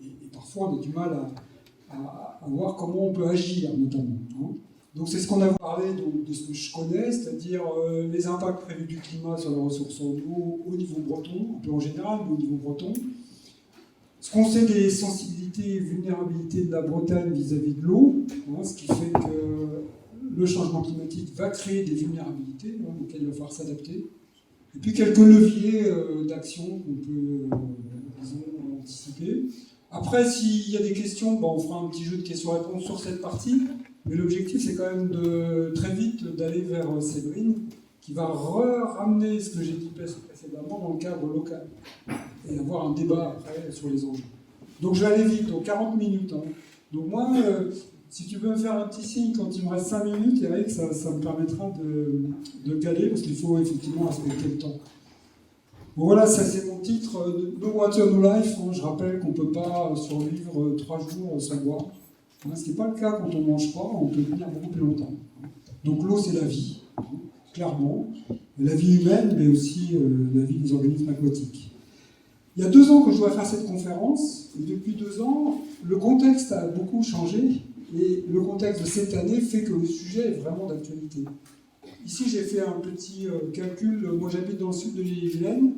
et parfois on a du mal à voir comment on peut agir, notamment. Hein. Donc c'est ce qu'on a parlé de ce que je connais, c'est-à-dire les impacts prévus du climat sur les ressources en eau au niveau breton, un peu en général, mais au niveau breton. Ce qu'on sait des sensibilités et vulnérabilités de la Bretagne vis-à-vis de l'eau, hein, ce qui fait que le changement climatique va créer des vulnérabilités, hein, auxquelles il va falloir s'adapter. Et puis quelques leviers d'action qu'on peut disons, anticiper. Après, s'il y a des questions, on fera un petit jeu de questions-réponses sur cette partie. Mais l'objectif, c'est quand même de très vite d'aller vers Séverine, qui va ramener ce que j'ai dit précédemment dans le cadre local. Et avoir un débat après sur les enjeux. Donc je vais aller vite, donc 40 minutes. Hein. Donc moi, si tu peux me faire un petit signe quand il me reste 5 minutes, Eric, ça me permettra de caler, parce qu'il faut effectivement respecter le temps. Bon voilà, ça c'est mon titre, No Water, No Life. Hein. Je rappelle qu'on ne peut pas survivre 3 jours sans boire. Hein, ce qui n'est pas le cas quand on ne mange pas, on peut tenir beaucoup plus longtemps. Donc l'eau c'est la vie, hein, clairement. La vie humaine, mais aussi la vie des organismes aquatiques. Il y a 2 ans que je dois faire cette conférence, et depuis 2 ans, le contexte a beaucoup changé, et le contexte de cette année fait que le sujet est vraiment d'actualité. Ici, j'ai fait un petit calcul. Moi, j'habite dans le sud de l'île-et-Vilaine.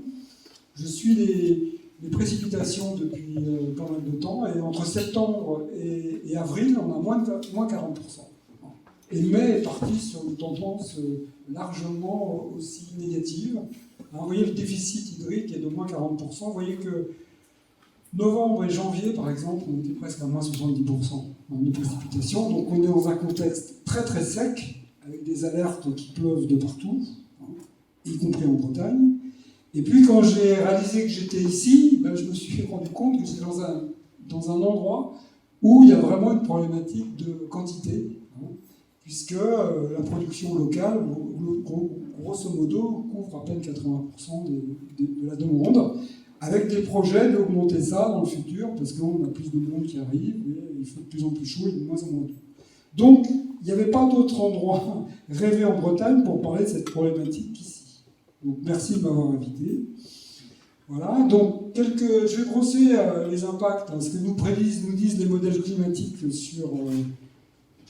Je suis les précipitations depuis pas mal de temps, et entre septembre et avril, on a moins 40%. Et mai est parti sur une tendance largement aussi négative. Alors, vous voyez, le déficit hydrique est de moins 40%. Vous voyez que novembre et janvier, par exemple, on était presque à moins 70% de précipitations. Donc on est dans un contexte très très sec, avec des alertes qui pleuvent de partout, y compris en Bretagne. Et puis quand j'ai réalisé que j'étais ici, je me suis rendu compte que j'étais dans un endroit où il y a vraiment une problématique de quantité, puisque la production locale, grosso modo, couvre à peine 80% de la demande, avec des projets d'augmenter ça dans le futur, parce qu'on a plus de monde qui arrive, et il fait de plus en plus chaud et de moins en moins d'eau. Donc, il n'y avait pas d'autre endroit rêvé en Bretagne pour parler de cette problématique qu'ici. Donc, merci de m'avoir invité. Voilà, donc je vais brosser les impacts, ce que nous disent les modèles climatiques sur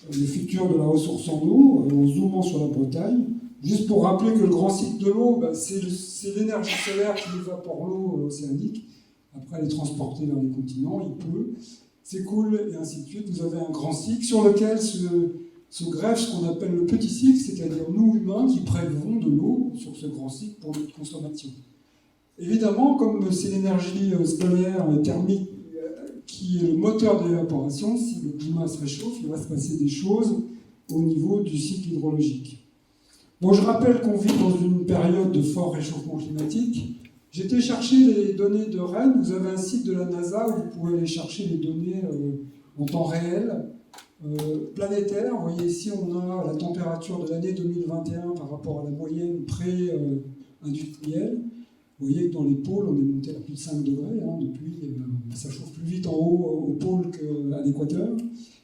le futur de la ressource en eau, en zoomant sur la Bretagne. Juste pour rappeler que le grand cycle de l'eau, c'est l'énergie solaire qui évapore l'eau océanique. Après, elle est transportée vers les continents, il pleut, s'écoule, et ainsi de suite. Vous avez un grand cycle sur lequel se greffe ce qu'on appelle le petit cycle, c'est-à-dire nous, humains, qui prélevons de l'eau sur ce grand cycle pour notre consommation. Évidemment, comme c'est l'énergie solaire thermique qui est le moteur de l'évaporation, si le climat se réchauffe, il va se passer des choses au niveau du cycle hydrologique. Bon, je rappelle qu'on vit dans une période de fort réchauffement climatique. J'ai été chercher les données de Rennes. Vous avez un site de la NASA où vous pouvez aller chercher les données en temps réel, planétaire. Vous voyez ici, on a la température de l'année 2021 par rapport à la moyenne pré-industrielle. Vous voyez que dans les pôles, on est monté à plus de 5 degrés. Depuis, ça chauffe plus vite en haut au pôle qu'à l'équateur.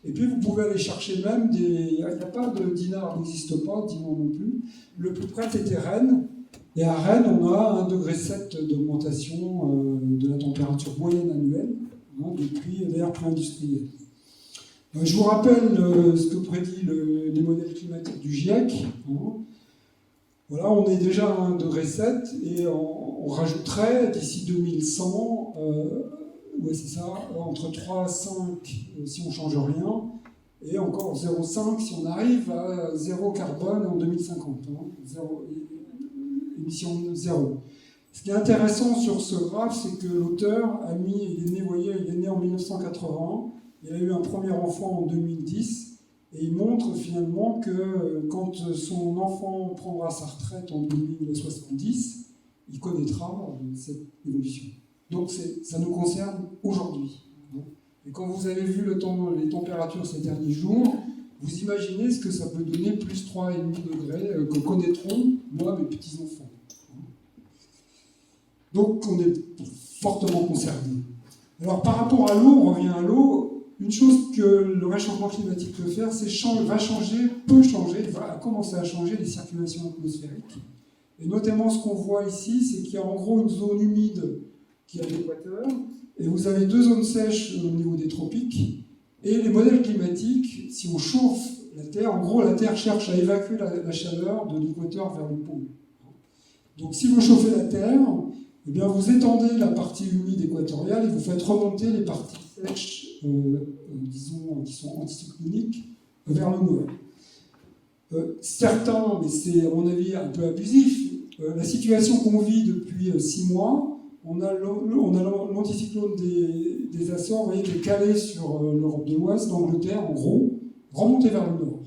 Et puis, vous pouvez aller chercher même il n'y a pas de Dinard, n'existe pas, Dinard non plus. Le plus près, c'était Rennes. Et à Rennes, on a 1,7 degré d'augmentation de la température moyenne annuelle depuis l'ère pré-industrielle. Je vous rappelle ce que prédit les modèles climatiques du GIEC. Voilà, on est déjà à 1,7 degré et on rajouterait d'ici 2100, ouais, c'est ça, entre 3 à 5 si on ne change rien, et encore 0,5 si on arrive à zéro carbone en 2050. Émission zéro. Ce qui est intéressant sur ce graphe, c'est que l'auteur il est né en 1980, il a eu un premier enfant en 2010, et il montre finalement que quand son enfant prendra sa retraite en 2070, il connaîtra cette évolution. Donc ça nous concerne aujourd'hui. Et quand vous avez vu les températures ces derniers jours, vous imaginez ce que ça peut donner, plus 3,5 degrés, que connaîtront, moi, mes petits-enfants. Donc on est fortement concernés. Alors par rapport à l'eau, on revient à l'eau. Une chose que le réchauffement climatique peut faire, c'est va commencer à changer les circulations atmosphériques. Et notamment ce qu'on voit ici, c'est qu'il y a en gros une zone humide qui a l'équateur, et vous avez 2 zones sèches au niveau des tropiques, et les modèles climatiques, si on chauffe la Terre, en gros la Terre cherche à évacuer la chaleur de l'équateur vers le pôle. Donc si vous chauffez la Terre, eh bien, vous étendez la partie humide équatoriale et vous faites remonter les parties sèches, disons, qui sont anticycloniques, vers le nord. Certains, mais c'est à mon avis un peu abusif, la situation qu'on vit depuis 6 mois, on a l'anticyclone des Açores, vous voyez, qui est calé sur l'Europe de l'Ouest, l'Angleterre, en gros, remonté vers le nord.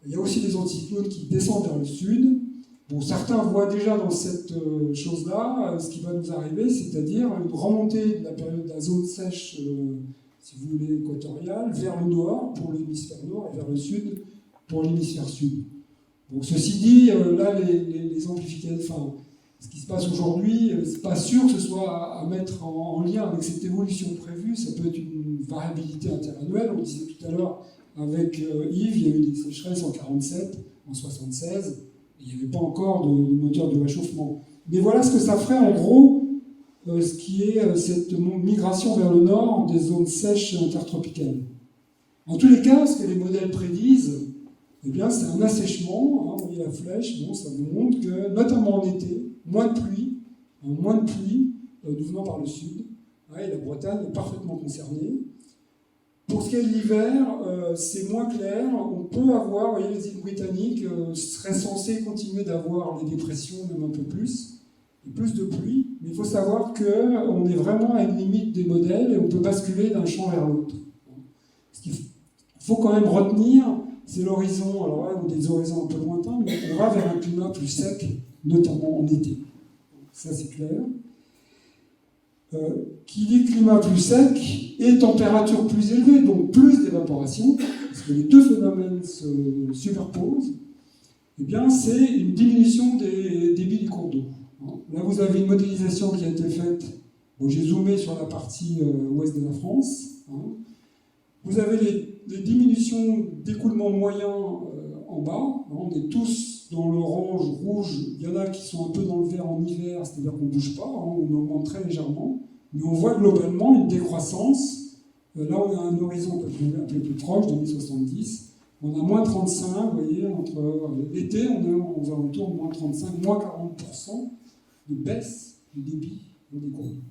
Il y a aussi des anticyclones qui descendent vers le sud. Bon, certains voient déjà dans cette chose-là ce qui va nous arriver, c'est-à-dire une remontée de la période de la zone sèche, si vous voulez, équatoriale, vers le nord pour l'hémisphère nord et vers le sud pour l'hémisphère sud. Donc, ceci dit, là, les amplifications, enfin, ce qui se passe aujourd'hui, c'est pas sûr que ce soit à mettre en lien avec cette évolution prévue. Ça peut être une variabilité interannuelle. On disait tout à l'heure avec Yves, il y a eu des sécheresses en 47, en 76. Il n'y avait pas encore de moteur de réchauffement. Mais voilà ce que ça ferait en gros, ce qui est cette migration vers le nord des zones sèches intertropicales. En tous les cas, ce que les modèles prédisent, eh bien, c'est un assèchement. Vous voyez la flèche, bon, ça vous montre que, notamment en été, moins de pluie nous venant par le sud. Et la Bretagne est parfaitement concernée. Pour ce qui est de l'hiver, c'est moins clair. On peut avoir, vous voyez, les îles britanniques seraient censées continuer d'avoir des dépressions, même un peu plus, et plus de pluie. Mais il faut savoir qu'on est vraiment à une limite des modèles et on peut basculer d'un champ vers l'autre. Ce qu'il faut quand même retenir, c'est l'horizon, alors là, ou des horizons un peu lointains, mais on va vers un climat plus sec, notamment en été. Ça, c'est clair. Qui dit climat plus sec et température plus élevée, donc plus d'évaporation, parce que les deux phénomènes se superposent, eh bien, c'est une diminution des débits des cours d'eau. Là, vous avez une modélisation qui a été faite. Bon, j'ai zoomé sur la partie ouest de la France. Vous avez les diminutions d'écoulement moyen en bas. On est tous dans l'orange, rouge. Il y en a qui sont un peu dans le vert en hiver, c'est-à-dire qu'on ne bouge pas, on augmente très légèrement. Mais on voit globalement une décroissance. Là, on a un horizon un peu plus proche, 2070. On a moins 35, vous voyez, entre l'été, on est aux alentours de moins 35, moins 40% de baisse du débit des cours d'eau.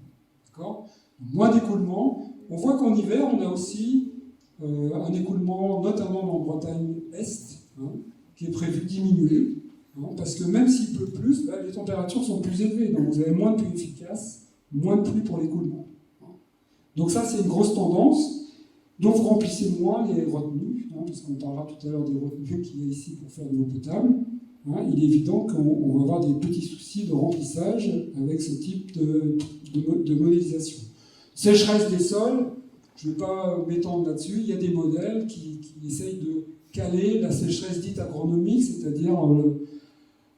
D'accord ? Moins d'écoulement. On voit qu'en hiver, on a aussi un écoulement, notamment en Bretagne Est, qui est prévu diminuer. Parce que même s'il pleut plus, là, les températures sont plus élevées. Donc vous avez moins de pluie efficace, moins de pluie pour l'écoulement. Donc ça, c'est une grosse tendance. Donc vous remplissez moins les retenues, puisqu'on parlera tout à l'heure des retenues qu'il y a ici pour faire de l'eau potable. Il est évident qu'on va avoir des petits soucis de remplissage avec ce type de modélisation. Sécheresse des sols, je ne vais pas m'étendre là-dessus, il y a des modèles qui essayent de caler la sécheresse dite agronomique, c'est-à-dire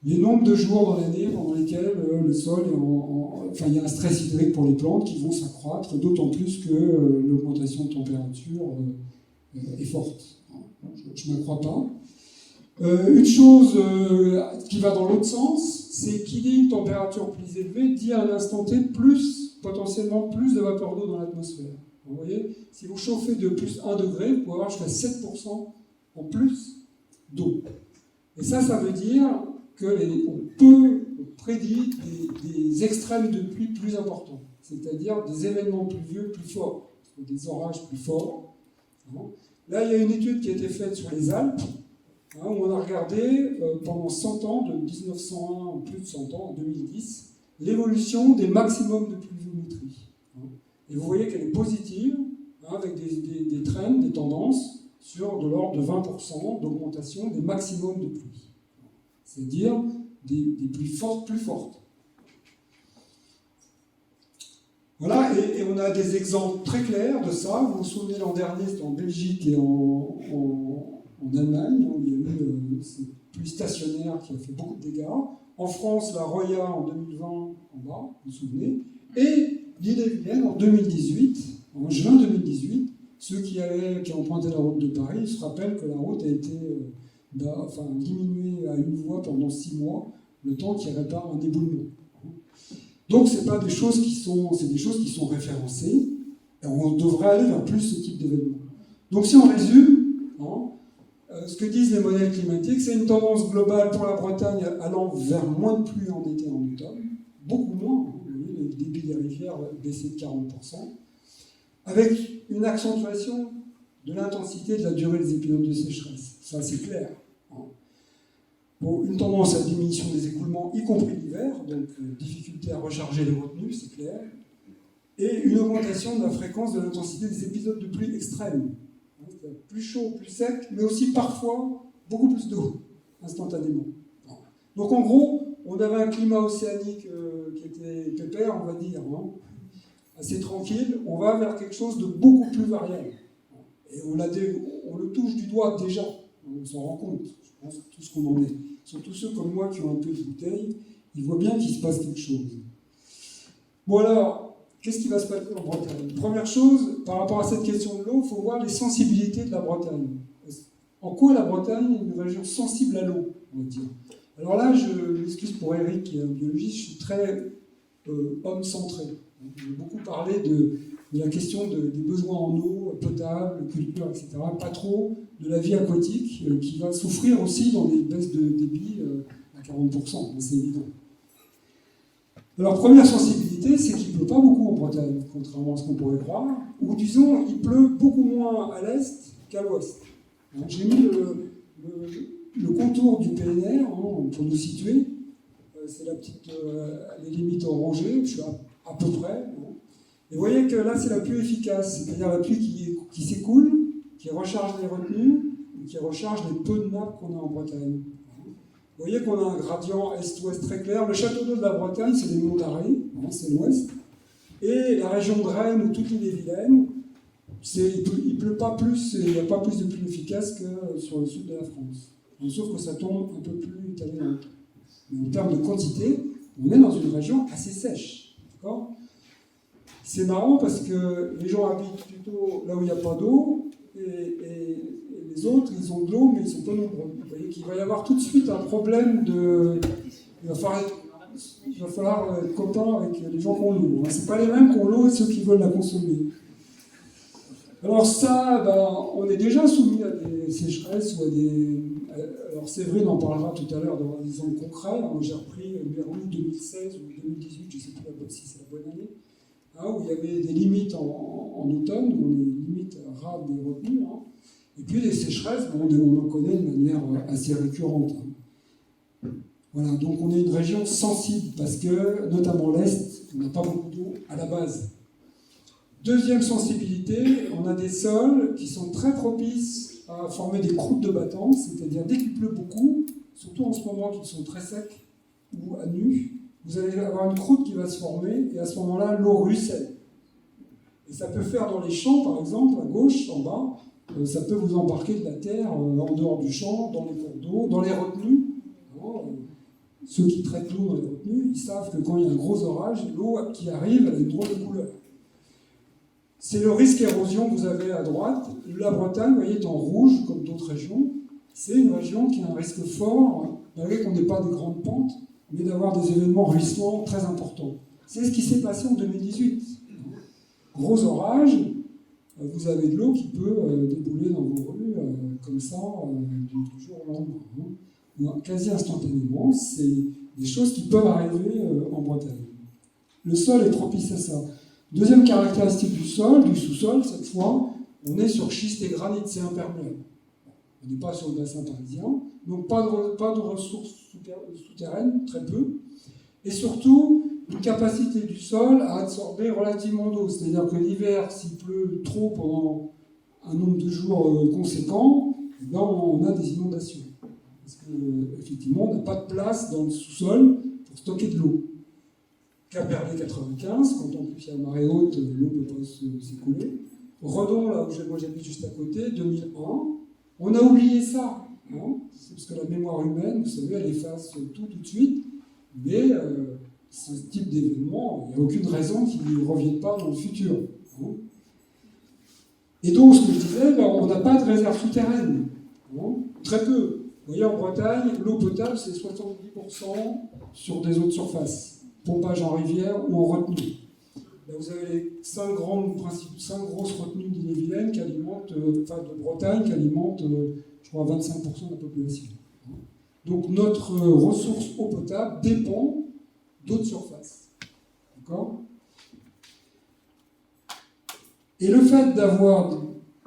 les nombres de jours dans l'année pendant lesquels le sol est enfin, il y a un stress hydrique pour les plantes qui vont s'accroître, d'autant plus que l'augmentation de température est forte. Je ne m'accrois pas. Une chose qui va dans l'autre sens, c'est qu'il y ait une température plus élevée, dit à un instant T potentiellement plus de vapeur d'eau dans l'atmosphère. Vous voyez, si vous chauffez de plus 1 degré, vous pouvez avoir jusqu'à 7% en plus d'eau. Et ça veut dire qu'on peut prédire des extrêmes de pluie plus importants, c'est-à-dire des événements pluvieux plus forts, des orages plus forts. Là, il y a une étude qui a été faite sur les Alpes, où on a regardé pendant 100 ans, de 1901 plus de 100 ans, en 2010, l'évolution des maximums de pluviométrie. Et vous voyez qu'elle est positive, avec des trends, des tendances, sur de l'ordre de 20% d'augmentation des maximums de pluie. C'est-à-dire des pluies fortes, plus fortes. Voilà, et on a des exemples très clairs de ça. Vous vous souvenez, l'an dernier, c'était en Belgique et en Allemagne, où il y a eu cette pluie stationnaire qui a fait beaucoup de dégâts. En France, la Roya en 2020, en bas, vous vous souvenez. Et l'Ille-et-Vilaine en 2018, en juin 2018, ceux qui empruntaient la route de Paris se rappellent que la route a été diminuée à une voie pendant 6 mois, le temps qu'il répare un éboulement. Donc c'est pas des choses qui sont, c'est des choses qui sont référencées, et on devrait aller vers plus ce type d'événement. Donc si on résume, ce que disent les modèles climatiques, c'est une tendance globale pour la Bretagne allant vers moins de pluie en été et en automne, beaucoup moins, le débit des rivières baissé de 40%, avec une accentuation de l'intensité et de la durée des épisodes de sécheresse. Ça, c'est clair. Bon, une tendance à diminution des écoulements, y compris l'hiver, donc difficulté à recharger les retenues, c'est clair, et une augmentation de la fréquence de l'intensité des épisodes de pluie extrêmes. Plus chaud, plus sec, mais aussi parfois beaucoup plus d'eau, instantanément. Donc en gros, on avait un climat océanique qui était pépère, on va dire, assez tranquille. On va vers quelque chose de beaucoup plus variable. Et on le touche du doigt déjà, on s'en rend compte, je pense, tout ce qu'on en est. Surtout ceux comme moi qui ont un peu de bouteille, ils voient bien qu'il se passe quelque chose. Bon alors, qu'est-ce qui va se passer en Bretagne? Première chose, par rapport à cette question de l'eau, il faut voir les sensibilités de la Bretagne. En quoi la Bretagne est une région sensible à l'eau, on va dire. Alors là, je m'excuse pour Eric, qui est un biologiste, je suis très homme-centré. J'ai beaucoup parlé de la question des besoins en eau, potable, culture, etc. Pas trop de la vie aquatique, qui va souffrir aussi dans des baisses de débit à 40%, c'est évident. Alors, première sensibilité, c'est qu'il ne pleut pas beaucoup en Bretagne, contrairement à ce qu'on pourrait croire, ou disons, il pleut beaucoup moins à l'est qu'à l'ouest. J'ai mis le contour du PNR pour nous situer. C'est les limites orangées, je suis à peu près. Et vous voyez que là, c'est la pluie efficace, c'est-à-dire la pluie qui s'écoule, qui recharge les retenues, ou qui recharge les peu de nappes qu'on a en Bretagne. Vous voyez qu'on a un gradient est-ouest très clair. Le château d'eau de la Bretagne, c'est les monts d'Arrée, c'est l'ouest. Et la région de Rennes, ou toute l'île-et-Vilaine, il pleut pas plus, il n'y a pas plus de pluie efficace que sur le sud de la France. Sauf que ça tombe un peu plus italien. Mais en termes de quantité, on est dans une région assez sèche. D'accord ? C'est marrant parce que les gens habitent plutôt là où il n'y a pas d'eau, et les autres, ils ont de l'eau, mais ils ne sont pas nombreux. Vous voyez qu'il va y avoir tout de suite un problème de... Il va falloir être copain avec les gens qui ont l'eau. Ce n'est pas les mêmes qui ont l'eau et ceux qui veulent la consommer. Alors ça, on est déjà soumis à des sécheresses ou à des... Alors Séverine en parlera tout à l'heure dans un exemple concret. J'ai repris vers août 2016 ou 2018, je ne sais plus si c'est la bonne année, où il y avait des limites en automne, où on a des limites rares des retenues, et puis les sécheresses, on en connaît de manière assez récurrente. Voilà, donc on est une région sensible, parce que, notamment l'Est, on n'a pas beaucoup d'eau à la base. Deuxième sensibilité, on a des sols qui sont très propices à former des croûtes de battance, c'est-à-dire dès qu'il pleut beaucoup, surtout en ce moment qu'ils sont très secs ou à nu, vous allez avoir une croûte qui va se former, et à ce moment-là, l'eau ruisselle. Et ça peut faire dans les champs, par exemple, à gauche, en bas, ça peut vous embarquer de la terre en dehors du champ, dans les cours d'eau, dans les retenues. Ceux qui traitent l'eau dans les retenues, ils savent que quand il y a un gros orage, l'eau qui arrive, elle a une drôle de couleur. C'est le risque érosion que vous avez à droite. La Bretagne, vous voyez, est en rouge, comme d'autres régions. C'est une région qui a un risque fort, malgré qu'on n'ait pas des grandes pentes, mais d'avoir des événements ruisselants très importants. C'est ce qui s'est passé en 2018. Gros orage, vous avez de l'eau qui peut débouler dans vos rues comme ça du jour au lendemain. Quasi instantanément, c'est des choses qui peuvent arriver en Bretagne. Le sol est propice à ça. Deuxième caractéristique du sol, du sous-sol, cette fois, on est sur schiste et granit, c'est imperméable. On n'est pas sur le bassin parisien, donc pas de ressources souterraines, très peu. Et surtout, une capacité du sol à absorber relativement d'eau. C'est-à-dire que l'hiver, s'il pleut trop pendant un nombre de jours conséquent, on a des inondations. Parce qu'effectivement, on n'a pas de place dans le sous-sol pour stocker de l'eau. Quimperlé 95, quand en plus il y a marée haute, l'eau ne peut pas s'écouler. Redon, là où moi j'habite juste à côté, 2001. On a oublié ça. C'est parce que la mémoire humaine, vous savez, elle efface tout de suite. Mais ce type d'événement, il n'y a aucune raison qu'il ne revienne pas dans le futur. Et donc, ce que je disais, on n'a pas de réserve souterraine. Très peu. Vous voyez, en Bretagne, l'eau potable, c'est 70% sur des eaux de surface. pompage en rivière ou en retenue. Là, vous avez les 5 grosses retenues d'Ille-et-Vilaine qui alimentent, de Bretagne, qui alimentent, je crois, 25% de la population. Donc notre ressource eau potable dépend d'eau de surface. D'accord ? Et le fait d'avoir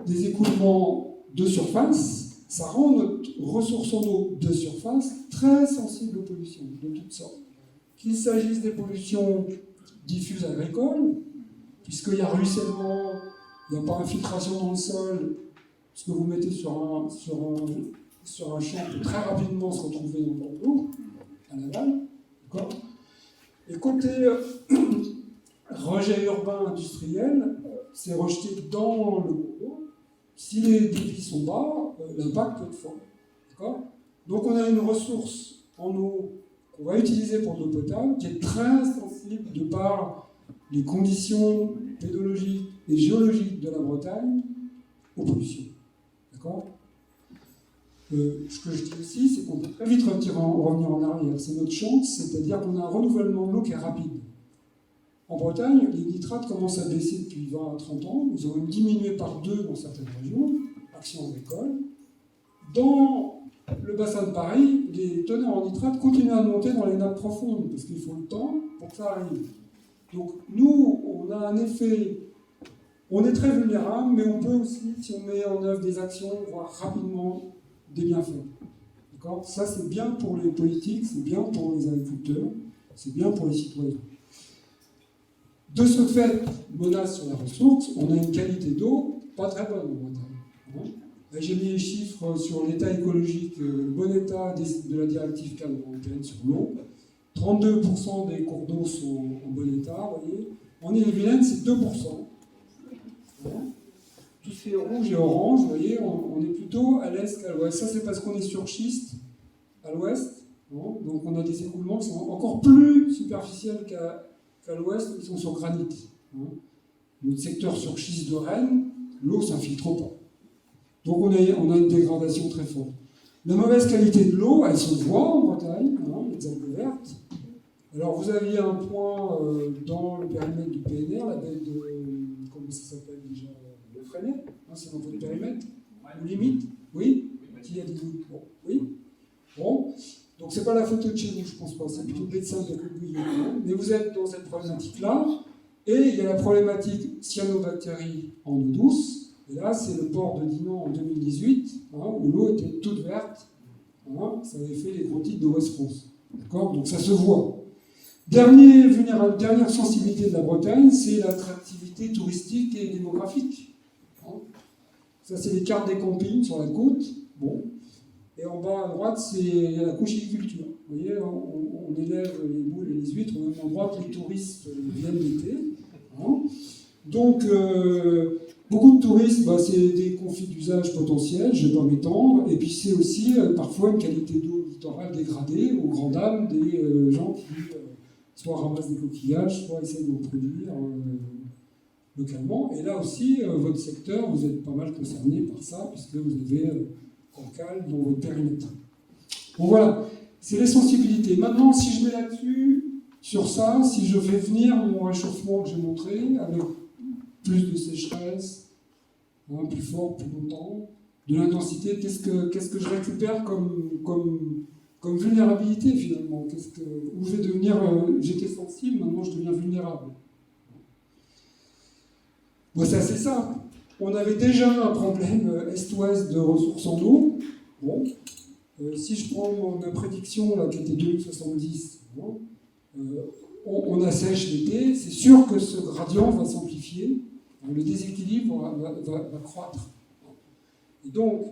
des écoulements de surface, ça rend notre ressource en eau de surface très sensible aux pollutions de toutes sortes. Qu'il s'agisse des pollutions diffuses agricoles, puisqu'il y a ruissellement, il n'y a pas infiltration dans le sol, ce que vous mettez sur un champ peut très rapidement se retrouver dans l'eau, à l'aval. D'accord ? Et côté rejet urbain industriel, c'est rejeté dans le cours d'eau. Si les débits sont bas, l'impact peut être fort. D'accord ? Donc on a une ressource en eau qu'on va utiliser pour de l'eau potable qui est très sensible de par les conditions pédologiques et géologiques de la Bretagne aux pollutions. D'accord ? Ce que je dis aussi, c'est qu'on peut très vite revenir en arrière. C'est notre chance, c'est-à-dire qu'on a un renouvellement de l'eau qui est rapide. En Bretagne, les nitrates commencent à baisser depuis 20 à 30 ans. Ils ont même diminué par 2 dans certaines régions, action agricole. Dans le bassin de Paris, les teneurs en nitrates continuent à monter dans les nappes profondes, parce qu'il faut le temps pour que ça arrive. Donc nous, on a un effet, on est très vulnérable, mais on peut aussi, si on met en œuvre des actions, voir rapidement des bienfaits. D'accord ? Ça, c'est bien pour les politiques, c'est bien pour les agriculteurs, c'est bien pour les citoyens. De ce fait, menace sur la ressource, on a une qualité d'eau pas très bonne en Bretagne. J'ai mis les chiffres sur l'état écologique, le bon état de la directive cadre européenne sur l'eau. 32% des cours d'eau sont en bon état, vous voyez. En Ille-et-Vilaine, c'est 2%. Tout ce qui est rouge et orange, vous voyez, on est plutôt à l'est qu'à l'ouest. Ça, c'est parce qu'on est sur schiste à l'ouest. Donc on a des écoulements qui sont encore plus superficiels qu'à l'ouest, ils sont sur granit. Notre secteur sur schiste de Rennes, l'eau ne s'infiltre pas. Donc on a une dégradation très forte. La mauvaise qualité de l'eau, elle se voit en Bretagne, les algues vertes. Alors vous aviez un point dans le périmètre du PNR, la baie de... comment ça s'appelle déjà ? Le Freinet, c'est dans votre périmètre, ou limite, oui ? Qui a dit bon, oui ? Bon, donc c'est pas la photo de chez vous, je pense pas, c'est plutôt le médecin de la. Mais vous êtes dans cette problématique-là, et il y a la problématique cyanobactérie en eau douce. Et là, c'est le port de Dinan en 2018, où l'eau était toute verte. Ça avait fait les gros titres de West France. D'accord ? Donc ça se voit. Dernière sensibilité de la Bretagne, c'est l'attractivité touristique et démographique. Ça, c'est les cartes des campings sur la côte. Bon. Et en bas à droite, c'est la conchyliculture. Vous voyez, on élève les moules et les huîtres au même endroit que les touristes viennent l'été. Donc, beaucoup de touristes, c'est des conflits d'usage potentiels, je ne vais pas m'étendre, et puis c'est aussi parfois une qualité d'eau littorale dégradée aux grandes dames des gens qui soit ramassent des coquillages, soit essaient d'en produire localement. Et là aussi, votre secteur, vous êtes pas mal concerné par ça, puisque vous avez Cancale dans votre périmètre. Bon voilà, c'est les sensibilités. Maintenant, si je mets là-dessus, sur ça, si je fais venir mon réchauffement que j'ai montré, avec plus de sécheresse, plus fort, plus longtemps, de l'intensité, qu'est-ce que je récupère comme vulnérabilité finalement, où je vais devenir, j'étais sensible, maintenant je deviens vulnérable. Bon, c'est assez simple. On avait déjà un problème est-ouest de ressources en eau. Bon. Si je prends ma prédiction là, qui était 2070, on assèche l'été, c'est sûr que ce gradient va s'amplifier, le déséquilibre va croître. Et donc,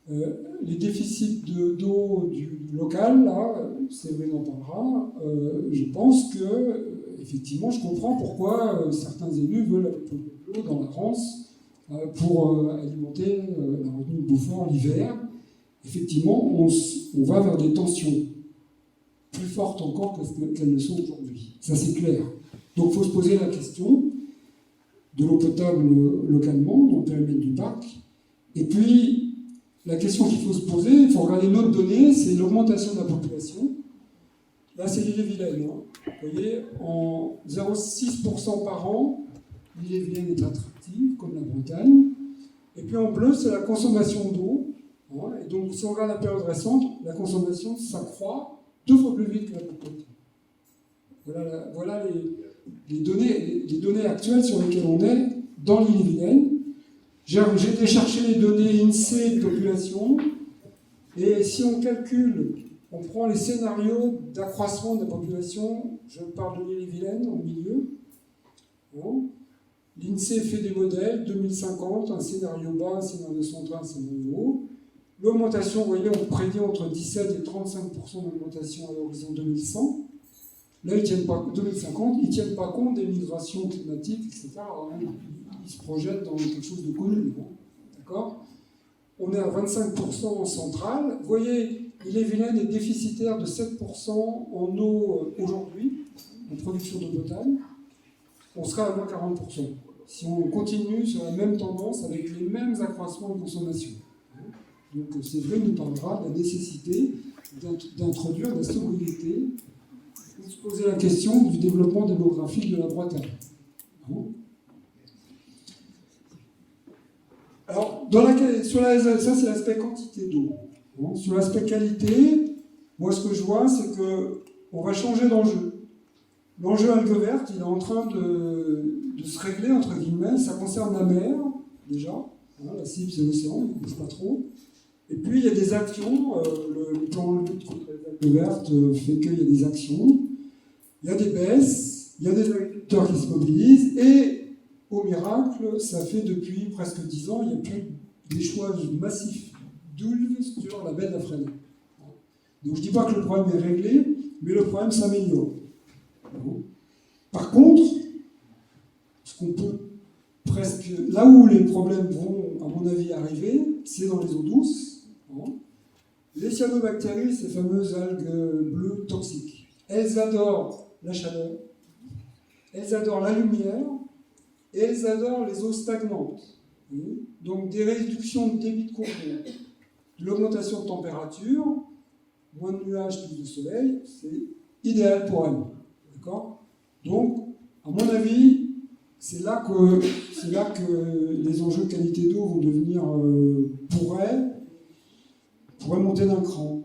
les déficits d'eau du local, là, Séverine en parlera, je pense que, effectivement, je comprends pourquoi certains élus veulent de l'eau dans la France pour alimenter la retenue de Beaufort l'hiver. Effectivement, on va vers des tensions plus fortes encore qu'elles ne sont aujourd'hui. Ça, c'est clair. Donc, il faut se poser la question de l'eau potable localement, dans le périmètre du parc. Et puis, la question qu'il faut se poser, il faut regarder une autre donnée, c'est l'augmentation de la population. Là, c'est l'Ille-et-Vilaine. Hein. Vous voyez, en 0,6% par an, l'Ille-et-Vilaine est attractive, comme la Bretagne. Et puis en bleu, c'est la consommation d'eau. Hein. Et donc, si on regarde la période récente, la consommation s'accroît 2 fois plus vite que la population. Voilà les données actuelles sur lesquelles on est dans l'Ille-et-Vilaine. J'ai été chercher les données INSEE de population, et si on calcule, on prend les scénarios d'accroissement de la population, je parle de l'Ille-et-Vilaine au milieu. Bon. L'INSEE fait des modèles, 2050, un scénario bas, un scénario central, un scénario haut. L'augmentation, vous voyez, on prédit entre 17 et 35% d'augmentation à l'horizon 2100. Là, 2050, ils ne tiennent pas compte des migrations climatiques, etc. Ils se projettent dans quelque chose de connu. Hein. D'accord ? On est à 25% en centrale. Vous voyez, l'Ille-et-Vilaine est déficitaire de 7% en eau aujourd'hui, en production d'eau potable. On sera à moins 40%. Si on continue sur la même tendance avec les mêmes accroissements de consommation. Donc c'est vrai, il nous parlera de la nécessité d'introduire la sobriété, de se poser la question du développement démographique de la Bretagne. Alors, ça c'est l'aspect quantité d'eau. Sur l'aspect qualité, moi ce que je vois, c'est qu'on va changer d'enjeu. L'enjeu algue verte, il est en train de se régler, entre guillemets. Ça concerne la mer, déjà. La cible, c'est l'océan, il ne bouge pas trop. Et puis, il y a des actions. Le plan de lutte contre les algues vertes fait qu'il y a des actions. Il y a des baisses, il y a des agriculteurs qui se mobilisent. Et, au miracle, ça fait depuis presque 10 ans, il n'y a plus d'échouage massif d'oulves sur la baie de la Fresnaye. Donc, je ne dis pas que le problème est réglé, mais le problème s'améliore. Par contre, ce qu'on peut presque... Là où les problèmes vont, à mon avis, arriver, c'est dans les eaux douces. Les cyanobactéries, ces fameuses algues bleues toxiques, elles adorent la chaleur, elles adorent la lumière, et elles adorent les eaux stagnantes. Donc des réductions de débit de cours d'eau, de l'augmentation de température, moins de nuages, plus de soleil, c'est idéal pour elles. D'accord ? Donc, à mon avis, c'est là que les enjeux de qualité d'eau vont devenir pourraient monter d'un cran.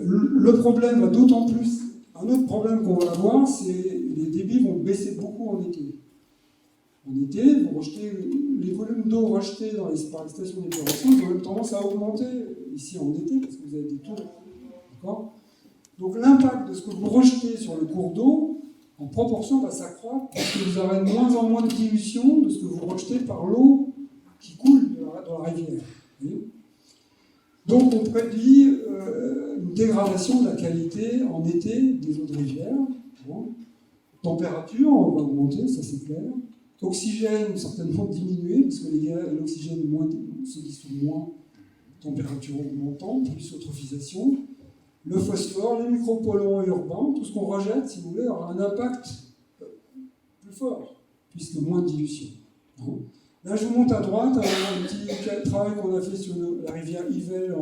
Le problème va d'autant plus. Un autre problème qu'on va avoir, c'est les débits vont baisser beaucoup en été. En été, les volumes d'eau rejetés par les stations d'épuration ont même tendance à augmenter ici en été, parce que vous avez des tours. D'accord ? Donc l'impact de ce que vous rejetez sur le cours d'eau, en proportion, va s'accroître, parce que vous aurez de moins en moins de dilution de ce que vous rejetez par l'eau qui coule dans la rivière. Donc on prédit une dégradation de la qualité en été des eaux de rivière. Température, on va augmenter, ça c'est clair. Oxygène, certainement diminuer, parce que l'oxygène se dissout moins, température augmentant, plus eutrophisation. Le phosphore, les micropolluants urbains, tout ce qu'on rejette, si vous voulez, aura un impact plus fort, puisque moins de dilution. Là, je vous montre à droite un petit travail qu'on a fait sur la rivière Yvel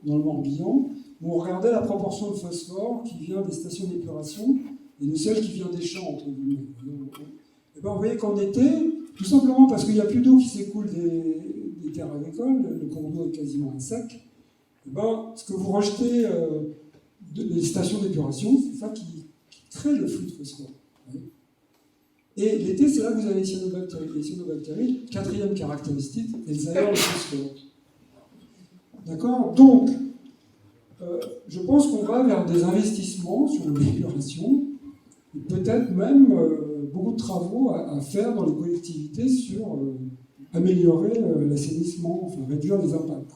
dans le Morbihan, où on regardait la proportion de phosphore qui vient des stations d'épuration et de celle qui vient des champs, entre guillemets. Et bien, vous voyez qu'en été, tout simplement parce qu'il n'y a plus d'eau qui s'écoule des terres agricoles, le cours d'eau est quasiment à sec, et ben, ce que vous rejetez des stations d'épuration, c'est ça qui crée le flux de phosphore. Et l'été, c'est là que vous avez les cyanobactéries. Les cyanobactéries, quatrième caractéristique, elles adorent le phosphore. D'accord ? Donc, je pense qu'on va vers des investissements sur l'amélioration, et peut-être même beaucoup de travaux à faire dans les collectivités sur améliorer l'assainissement, enfin réduire les impacts.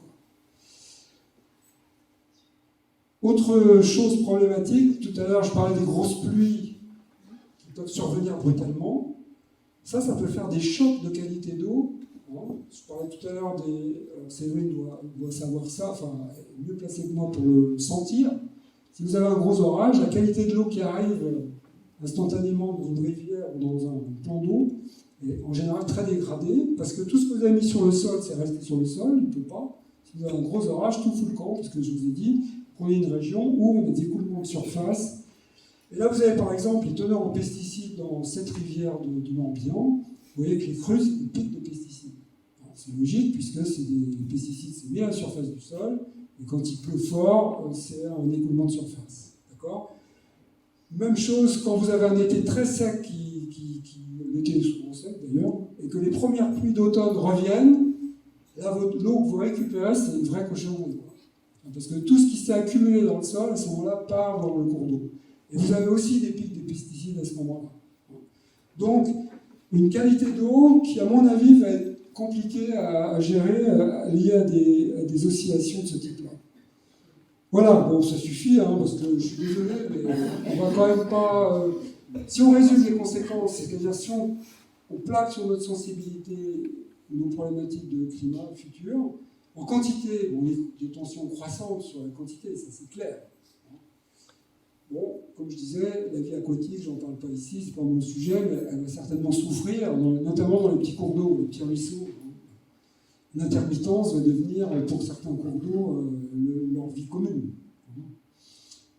Autre chose problématique, tout à l'heure je parlais des grosses pluies qui peuvent survenir brutalement. Ça peut faire des chocs de qualité d'eau. Je parlais tout à l'heure Séverine doit savoir ça, enfin, mieux placé que moi pour le sentir. Si vous avez un gros orage, la qualité de l'eau qui arrive instantanément dans une rivière ou dans un plan d'eau est en général très dégradée, parce que tout ce que vous avez mis sur le sol, c'est resté sur le sol, il ne peut pas. Si vous avez un gros orage, tout fout le camp, parce que je vous ai dit, prenez une région où on a des écoulements de surface. Et là, vous avez par exemple les teneurs en pesticides dans cette rivière du Morbihan. Vous voyez que les crues, c'est une pique de pesticides. C'est logique, puisque c'est des pesticides, c'est mis à la surface du sol, et quand il pleut fort, c'est un écoulement de surface. D'accord ? Même chose quand vous avez un été très sec, l'été est souvent sec d'ailleurs, et que les premières pluies d'automne reviennent, là, l'eau que vous récupérez, c'est une vraie cochonnerie. Parce que tout ce qui s'est accumulé dans le sol, à ce moment-là, part dans le cours d'eau. Et vous avez aussi des pics de pesticides à ce moment-là. Donc, une qualité d'eau qui, à mon avis, va être compliquée à gérer, liée à des oscillations de ce type-là. Voilà, bon, ça suffit, hein, parce que je suis désolé, mais on va quand même pas... si on résume les conséquences, c'est-à-dire si on plaque sur notre sensibilité nos problématiques de climat futur, en quantité, on est des tensions croissantes sur la quantité, ça c'est clair. Bon, comme je disais, la vie aquatique, j'en parle pas ici, c'est pas mon sujet, mais elle va certainement souffrir, notamment dans les petits cours d'eau, les petits ruisseaux. L'intermittence va devenir, pour certains cours d'eau, leur vie commune.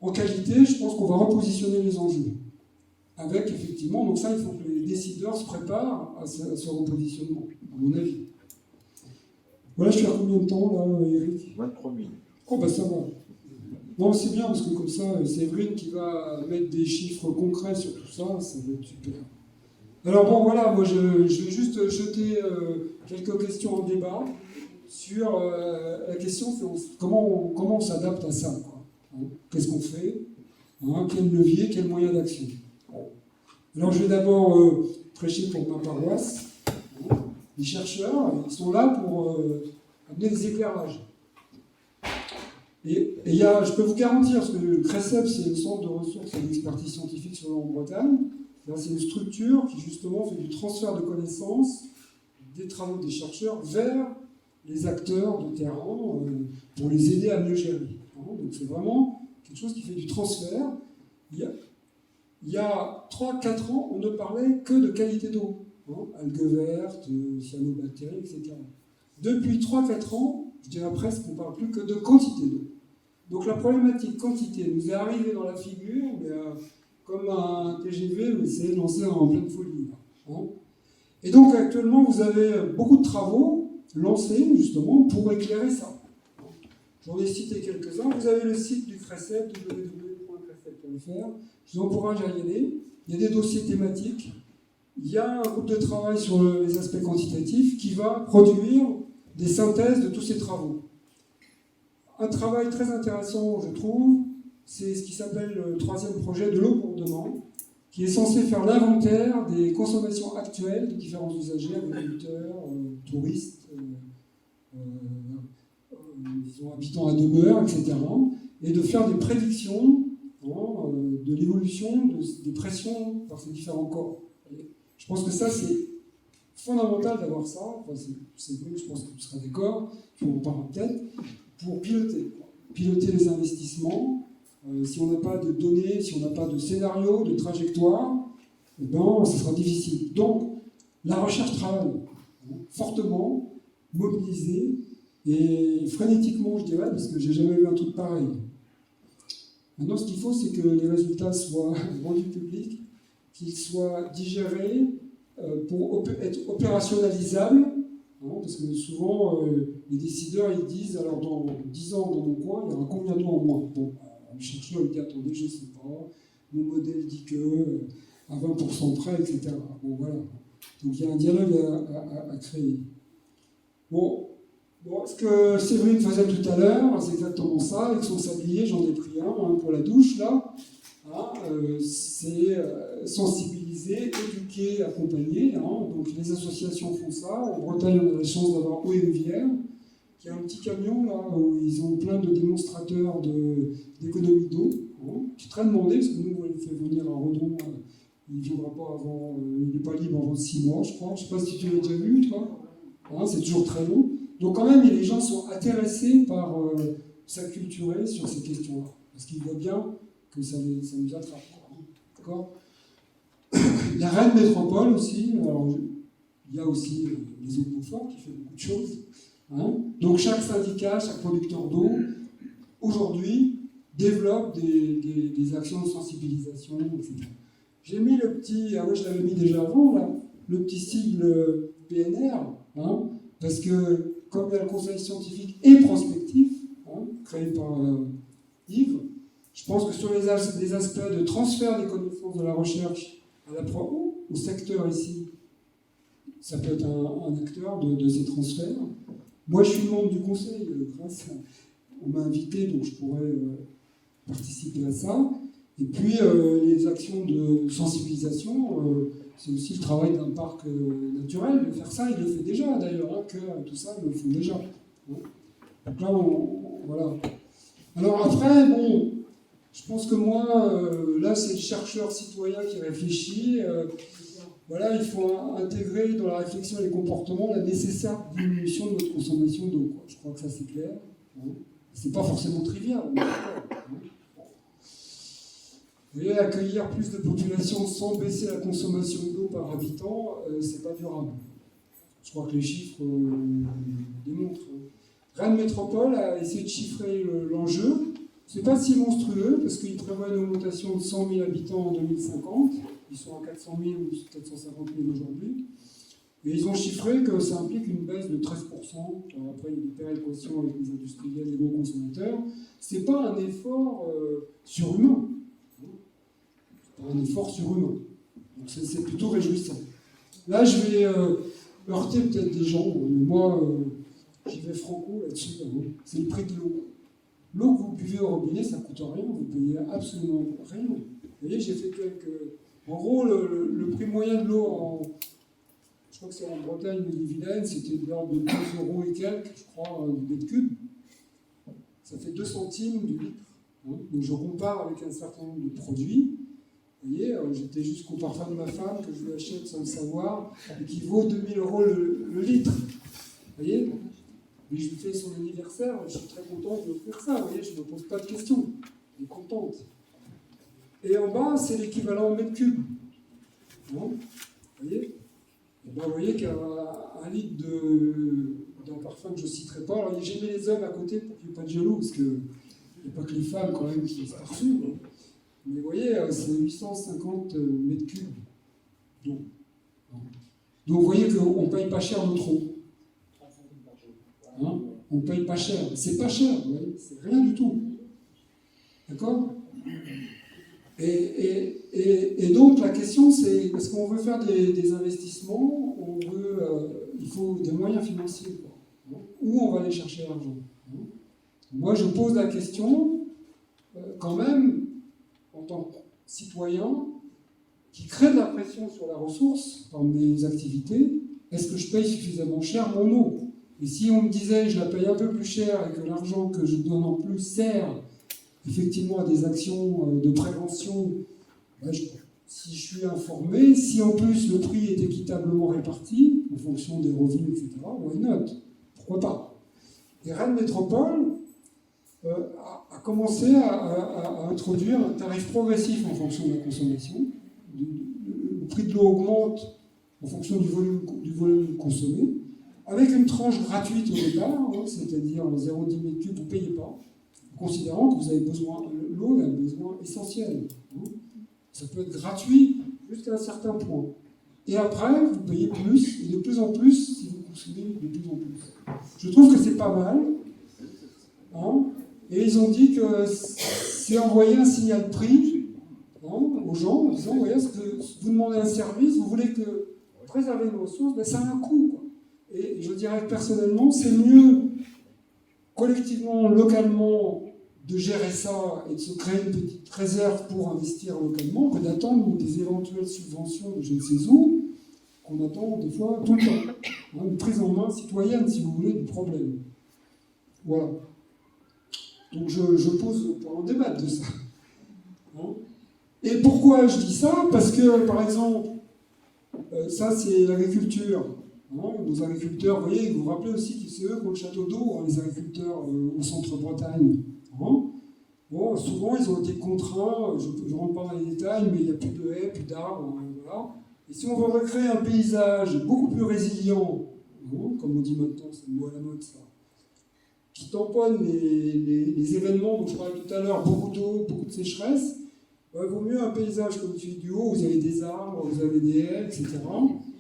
En qualité, je pense qu'on va repositionner les enjeux. Avec, effectivement, donc ça, il faut que les décideurs se préparent à ce repositionnement, à mon avis. Voilà, je suis à combien de temps, là, Eric ? 23 minutes. Oh, bah ça va. Non, c'est bien, parce que comme ça, c'est Evelyne qui va mettre des chiffres concrets sur tout ça, ça va être super. Alors bon, voilà, moi je vais juste jeter quelques questions en débat sur la question, c'est comment on s'adapte à ça, quoi. Hein, qu'est-ce qu'on fait, hein, quel levier, quel moyen d'action. Alors je vais d'abord prêcher pour ma paroisse. Hein. Les chercheurs, ils sont là pour amener des éclairages. Et je peux vous garantir, parce que le CRECEP, c'est le Centre de ressources et d'expertise scientifique sur l'eau en Bretagne. C'est une structure qui justement fait du transfert de connaissances des travaux des chercheurs vers les acteurs de terrain pour les aider à mieux gérer. Donc c'est vraiment quelque chose qui fait du transfert. Il y a 3-4 ans, on ne parlait que de qualité d'eau. Algues vertes, cyanobactéries, etc. Depuis 3-4 ans, je dirais presque qu'on ne parle plus que de quantité d'eau. Donc la problématique quantité nous est arrivée dans la figure, mais comme un TGV, mais c'est lancé en pleine folie. Hein. Et donc actuellement, vous avez beaucoup de travaux lancés justement pour éclairer ça. J'en ai cité quelques-uns. Vous avez le site du CRECEP, www.crecep.fr. Je vous encourage à y aller. Il y a des dossiers thématiques. Il y a un groupe de travail sur les aspects quantitatifs qui va produire des synthèses de tous ces travaux. Un travail très intéressant, je trouve, c'est ce qui s'appelle le 3e projet de l'eau pour demain, qui est censé faire l'inventaire des consommations actuelles de différents usagers, agriculteurs, touristes, disons, habitants à demeure, etc., et de faire des prédictions de l'évolution des pressions par ces différents corps. Je pense que ça, c'est fondamental d'avoir ça. Enfin, c'est vrai, je pense que tu seras d'accord, tu en parles peut-être, pour piloter les investissements. Si on n'a pas de données, si on n'a pas de scénario, de trajectoire, eh ben, ça sera difficile. Donc, la recherche travaille fortement, mobilisée et frénétiquement, je dirais, parce que j'ai jamais vu un truc pareil. Maintenant, ce qu'il faut, c'est que les résultats soient rendus publics, qu'ils soient digérés pour être opérationnalisables, parce que souvent, les décideurs, ils disent, alors dans 10 ans, dans mon coin, il y aura combien d'eau en moins ? Bon, le chercheur, il dit, attendez, je ne sais pas, mon modèle dit que à 20% près, etc. Bon, voilà. Donc il y a un dialogue à créer. Bon, ce que Séverine faisait tout à l'heure, c'est exactement ça, avec son sablier, j'en ai pris un pour la douche, là. C'est sensibiliser, éduquer, accompagner. Donc les associations font ça. En Bretagne, on a la chance d'avoir Eau et Rivière, qui a un petit camion là où ils ont plein de démonstrateurs d'économie d'eau. Qui est très demandé, parce que nous, on le fait venir à Redon. Il ne viendra pas avant, il n'est pas libre avant 6 mois, je crois. Je ne sais pas si tu l'as déjà vu, toi. C'est toujours très long. Donc quand même, les gens sont intéressés par s'acculturer sur ces questions-là. Parce qu'ils voient bien que ça nous attrape. D'accord ? La Rennes Métropole aussi, alors, il y a aussi les eaux de Beaufort qui fait beaucoup de choses, Hein. Donc chaque syndicat, chaque producteur d'eau, aujourd'hui, développe des actions de sensibilisation, etc. J'ai mis le petit, ah ouais, je l'avais mis déjà avant, là, le petit sigle PNR, hein, parce que comme il y a le conseil scientifique et prospectif, hein, créé par Yves, je pense que sur les aspects de transfert des connaissances de la recherche au secteur ici, ça peut être un acteur de ces transferts. Moi, je suis membre du conseil, on m'a invité, donc je pourrais participer à ça. Et puis, les actions de sensibilisation, c'est aussi le travail d'un parc naturel. De faire ça, il le fait déjà, d'ailleurs, hein, que tout ça, ils le font déjà. Hein. Donc là, voilà. Alors après, bon, je pense que moi, là, c'est le chercheur citoyen qui réfléchit. Voilà, il faut intégrer dans la réflexion et les comportements la nécessaire diminution de notre consommation d'eau. Je crois que ça, c'est clair. Hein. C'est pas forcément trivial. Hein. Vous voyez, accueillir plus de population sans baisser la consommation d'eau par habitant, c'est pas durable. Je crois que les chiffres démontrent. Rennes Métropole a essayé de chiffrer l'enjeu. C'est pas si monstrueux, parce qu'ils prévoient une augmentation de 100 000 habitants en 2050. Ils sont à 400 000 ou 450 000 aujourd'hui. Et ils ont chiffré que ça implique une baisse de 13%. Alors après, il y a des péréquations avec les industriels et les gros consommateurs. C'est pas un effort surhumain. C'est pas un effort surhumain. Donc c'est plutôt réjouissant. Là, je vais heurter peut-être des gens, mais moi, j'y vais franco là-dessus. Hein. C'est le prix de l'eau. L'eau que vous buvez au robinet, ça ne coûte rien, vous ne payez absolument rien. Vous voyez, j'ai fait quelques... En gros, le prix moyen de l'eau, je crois que c'est en Bretagne ou en Vilaine, c'était de l'ordre de 2 € et quelques, je crois, du mètre cube. Ça fait 2 centimes du litre. Hein. Donc je compare avec un certain nombre de produits. Vous voyez, j'étais jusqu'au parfum de ma femme, que je lui achète sans le savoir, et qui vaut 2 000 € le litre. Vous voyez ? Mais je lui fais son anniversaire, je suis très content de lui offrir ça, vous voyez, je ne me pose pas de questions. Elle est contente. Et en bas, c'est l'équivalent en mètre cube. Vous voyez ? Et ben, vous voyez qu'un litre d'un parfum que je ne citerai pas, alors j'ai mis les hommes à côté pour qu'il n'y ait pas de jaloux, parce qu'il n'y a pas que les femmes quand même qui sont parfum. Mais vous voyez, c'est 850 mètres cubes d'eau. Donc vous voyez qu'on ne paye pas cher notre eau. Hein, on ne paye pas cher. C'est pas cher, vous voyez, c'est rien du tout. D'accord ? Et donc la question c'est, parce qu'on veut faire des investissements, il faut des moyens financiers. Quoi. Où on va aller chercher l'argent ? Moi je pose la question, quand même, en tant que citoyen, qui crée de la pression sur la ressource par mes activités, est-ce que je paye suffisamment cher mon eau ? Et si on me disait je la paye un peu plus cher et que l'argent que je donne en plus sert effectivement à des actions de prévention, ben si je suis informé, si en plus le prix est équitablement réparti en fonction des revenus, etc., why not ? Pourquoi pas ? Et Rennes Métropole a commencé à introduire un tarif progressif en fonction de la consommation. Le prix de l'eau augmente en fonction du volume consommé, avec une tranche gratuite au départ, hein, c'est-à-dire 0,10 m3, vous ne payez pas, considérant que vous avez besoin, l'eau est un besoin essentiel. Hein. Ça peut être gratuit jusqu'à un certain point. Et après, vous payez plus, et de plus en plus, si vous consommez de plus en plus. Je trouve que c'est pas mal. Hein. Et ils ont dit que c'est envoyer un signal de prix aux gens, en disant, voyez, vous demandez un service, vous voulez préserver une ressource, ben ça a un coût. Quoi. Et je dirais que personnellement, c'est mieux, collectivement, localement, de gérer ça et de se créer une petite réserve pour investir localement, que d'attendre des éventuelles subventions de je ne sais où, qu'on attend des fois tout le temps. Hein, une prise en main citoyenne, si vous voulez, du problème. Voilà. Donc je pose pour en débattre de ça. Hein. Et pourquoi je dis ça ? Parce que, par exemple, ça c'est l'agriculture. Hein, nos agriculteurs, vous voyez, vous vous rappelez aussi que c'est eux qui ont le château d'eau, hein, les agriculteurs au centre-Bretagne. Hein. Bon, souvent ils ont été contraints, je ne rentre pas dans les détails, mais il n'y a plus de haies, plus d'arbres, hein, voilà. Et si on veut recréer un paysage beaucoup plus résilient, hein, comme on dit maintenant, c'est le mot à la mode ça, qui tamponnent les événements dont je parlais tout à l'heure, beaucoup d'eau, beaucoup de sécheresse, il vaut mieux un paysage comme celui du haut, vous avez des arbres, vous avez des haies, etc.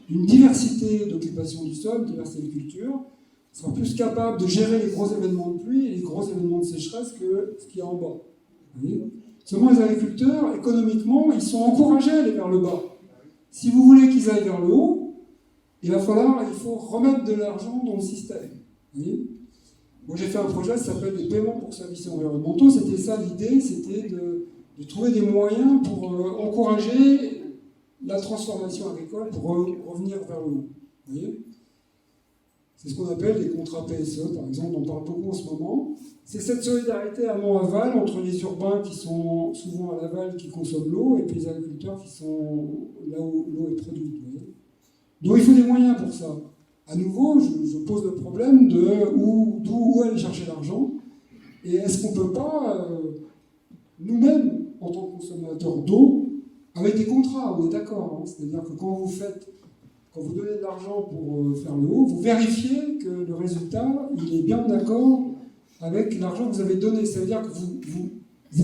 Une diversité d'occupation du sol, une diversité de culture, sera plus capable de gérer les gros événements de pluie et les gros événements de sécheresse que ce qu'il y a en bas. Vous voyez ? Seulement les agriculteurs, économiquement, ils sont encouragés à aller vers le bas. Si vous voulez qu'ils aillent vers le haut, il faut remettre de l'argent dans le système. Vous voyez ? Moi j'ai fait un projet qui s'appelle les paiements pour services environnementaux, c'était ça l'idée, c'était de trouver des moyens pour encourager la transformation agricole pour revenir vers le haut. Vous voyez ? C'est ce qu'on appelle les contrats PSE, par exemple, on en parle beaucoup en ce moment. C'est cette solidarité amont-aval entre les urbains qui sont souvent à l'aval, qui consomment l'eau, et puis les agriculteurs qui sont là où l'eau est produite. Vous voyez ? Donc il faut des moyens pour ça. À nouveau, je pose le problème de d'où aller chercher l'argent, et est-ce qu'on ne peut pas, nous-mêmes, en tant que consommateurs d'eau, avec des contrats, on est d'accord, hein, c'est-à-dire que quand vous donnez de l'argent pour faire le haut, vous vérifiez que le résultat, il est bien d'accord avec l'argent que vous avez donné. Ça veut dire que vous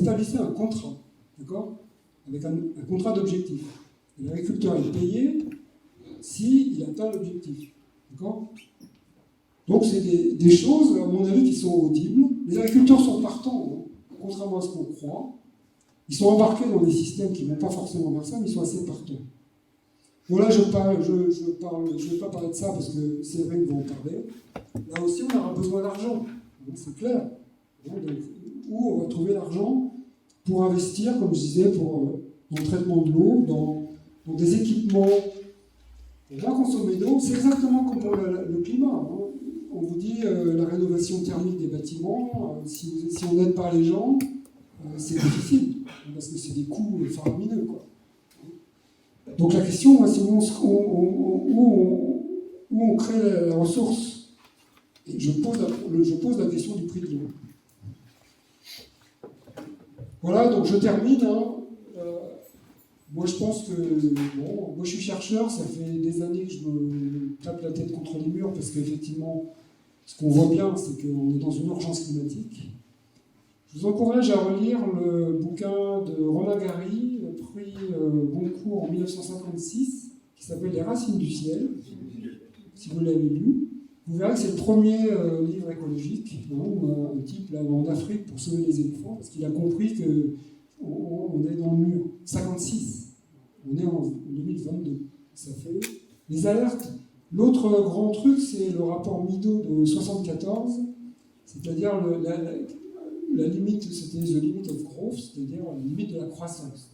établissez un contrat, d'accord ? Avec un contrat d'objectif. L'agriculteur est payé s'il atteint l'objectif, d'accord ? Donc c'est des choses, à mon avis, qui sont audibles. Les agriculteurs sont partants, hein, contrairement à ce qu'on croit. Ils sont embarqués dans des systèmes qui ne vont pas forcément vers ça, mais ils sont assez partants. Bon là, je ne vais pas parler de ça parce que Cédric va en parler. Là aussi, on aura besoin d'argent, c'est clair. Donc, où on va trouver l'argent pour investir, comme je disais, dans le traitement de l'eau, dans des équipements pour moins consommer d'eau. C'est exactement comme pour le climat. Hein. On vous dit la rénovation thermique des bâtiments, si on n'aide pas les gens, c'est difficile, parce que c'est des coûts faramineux, quoi. Donc la question, c'est où on crée la ressource. Et je pose la question du prix de l'eau. Voilà, donc je termine. Hein. Moi je pense que, moi je suis chercheur, ça fait des années que je me tape la tête contre les murs, parce qu'effectivement, ce qu'on voit bien, c'est qu'on est dans une urgence climatique. Je vous encourage à relire le bouquin de Romain Gary, prix Goncourt en 1956, qui s'appelle Les Racines du ciel. Si vous l'avez lu, vous verrez que c'est le premier livre écologique, hein, où un type là en Afrique pour sauver les éléphants, parce qu'il a compris qu'on est dans le mur. 56, on est en 2022. Ça fait les alertes. L'autre grand truc, c'est le rapport Mido de 1974, c'est-à-dire la limite, c'était the limit of growth, c'est-à-dire la limite de la croissance.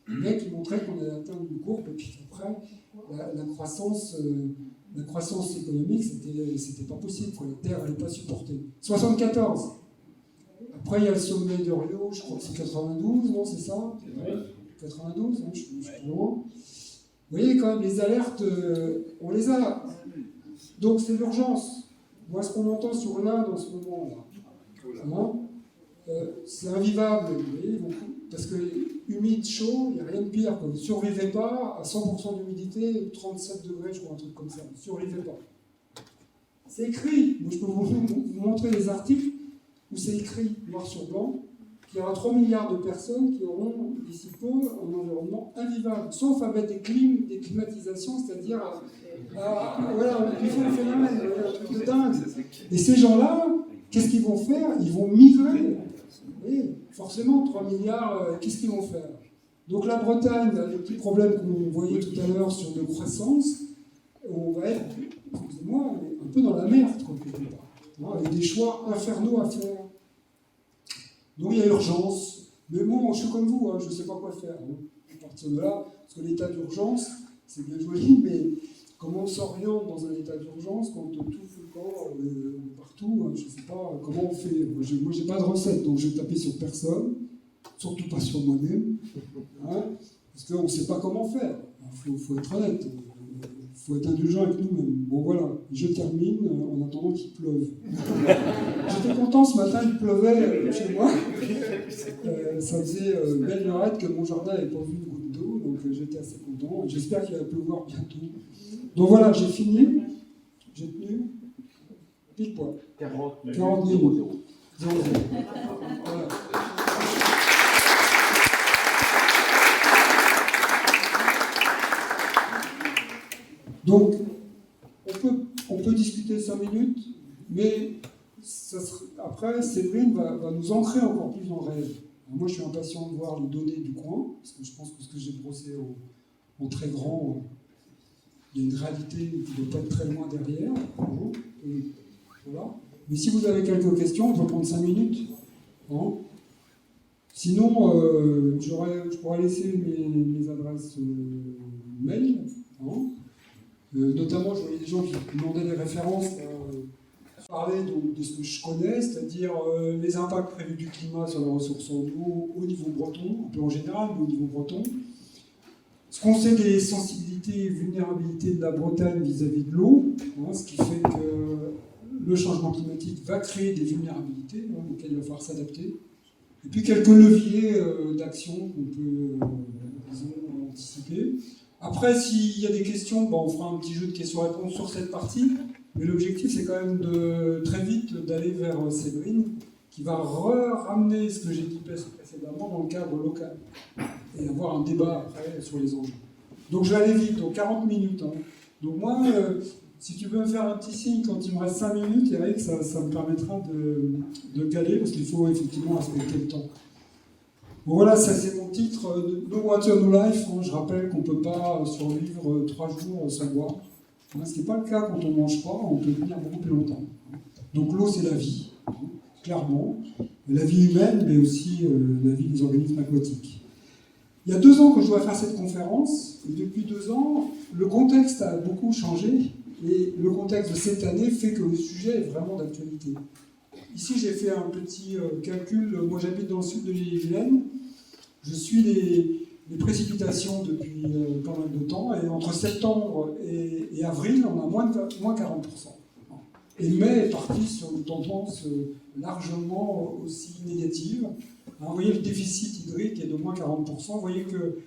Le mec qui montrait qu'on avait atteint une courbe, et puis après, la croissance économique, c'était pas possible, la Terre n'allait pas supporter. 74. Après, il y a le sommet de Rio, je crois que c'est 92, non, c'est ça ? 92, hein, je suis plus loin. Vous voyez, quand même, les alertes, on les a. Donc, c'est l'urgence. Moi, ce qu'on entend sur l'Inde en ce moment, là, c'est invivable, vous voyez, parce que humide, chaud, il n'y a rien de pire. Vous ne survivez pas à 100% d'humidité, 37 degrés, je crois, un truc comme ça. Vous ne survivez pas. C'est écrit. Moi, je peux vous montrer des articles où c'est écrit, noir sur blanc, qu'il y aura 3 milliards de personnes qui auront, d'ici peu, un environnement invivable, sauf à mettre des climatisations, c'est-à-dire voilà, il faut le phénomène, un truc de dingue. Et ces gens-là, qu'est-ce qu'ils vont faire ? Ils vont migrer. Oui, forcément, 3 milliards, qu'est-ce qu'ils vont faire ? Donc la Bretagne, le petit problème qu'on voyait tout à l'heure sur de croissance, on va être, excusez-moi, un peu dans la merde, quelque part, avec des choix infernaux à faire. Donc il y a urgence. Mais bon, je suis comme vous, je ne sais pas quoi faire. À partir de là, parce que l'état d'urgence, c'est bien joli, mais comment on s'oriente dans un état d'urgence quand tout fout le corps partout, je ne sais pas comment on fait. Moi, je n'ai pas de recette, donc je vais taper sur personne, surtout pas sur moi-même, parce qu'on ne sait pas comment faire. Il faut être honnête, il faut être indulgent avec nous-mêmes. Bon voilà, je termine en attendant qu'il pleuve. J'étais content ce matin, il pleuvait chez moi. Ça faisait belle lurette que mon jardin n'avait pas vu une goutte d'eau, donc j'étais assez content. J'espère qu'il va pleuvoir bientôt. Donc voilà, j'ai fini. J'ai tenu. pile poil. 40 minutes. 40 minutes. 0, 0. Voilà. Donc, on peut discuter 5 minutes, mais après, Séverine va nous ancrer encore plus dans le réel. Alors moi, je suis impatient de voir les données du coin, parce que je pense que ce que j'ai brossé en très grand, il y a une réalité qui ne doit pas être très loin derrière. Et voilà. Mais si vous avez quelques questions, on peut prendre 5 minutes. Hein. Sinon, je pourrais laisser mes adresses mail. Hein. Notamment, je voyais des gens qui demandaient des références. Parler de ce que je connais, c'est-à-dire les impacts prévus du climat sur la ressource en eau au niveau breton, un peu en général, mais au niveau breton. Ce qu'on sait des sensibilités et vulnérabilités de la Bretagne vis-à-vis de l'eau, hein, ce qui fait que le changement climatique va créer des vulnérabilités auxquelles il va falloir s'adapter. Et puis quelques leviers d'action qu'on peut anticiper. Après, s'il y a des questions, on fera un petit jeu de questions-réponses sur cette partie. Mais l'objectif, c'est quand même très vite d'aller vers Séverine, qui va ramener ce que j'ai dit précédemment dans le cadre local. Et avoir un débat après sur les enjeux. Donc je vais aller vite, donc 40 minutes. Hein. Donc moi, si tu veux me faire un petit signe quand il me reste 5 minutes, Eric, ça me permettra de caler, parce qu'il faut effectivement respecter le temps. Bon, voilà, ça c'est mon titre, No Water, No Life. Hein. Je rappelle qu'on ne peut pas survivre 3 jours sans boire. Ce qui n'est pas le cas quand on ne mange pas, on peut tenir beaucoup plus longtemps. Donc l'eau, c'est la vie, clairement. La vie humaine, mais aussi la vie des organismes aquatiques. Il y a 2 ans que je dois faire cette conférence, et depuis 2 ans, le contexte a beaucoup changé, et le contexte de cette année fait que le sujet est vraiment d'actualité. Ici, j'ai fait un petit calcul. Moi, j'habite dans le sud de l'île-et-Vilaine. Je suis les précipitations depuis pas mal de temps, et entre septembre et avril, on a moins 40%. Et mai est parti sur une tendance largement aussi négative. Vous voyez, le déficit hydrique est de moins 40%. Vous voyez que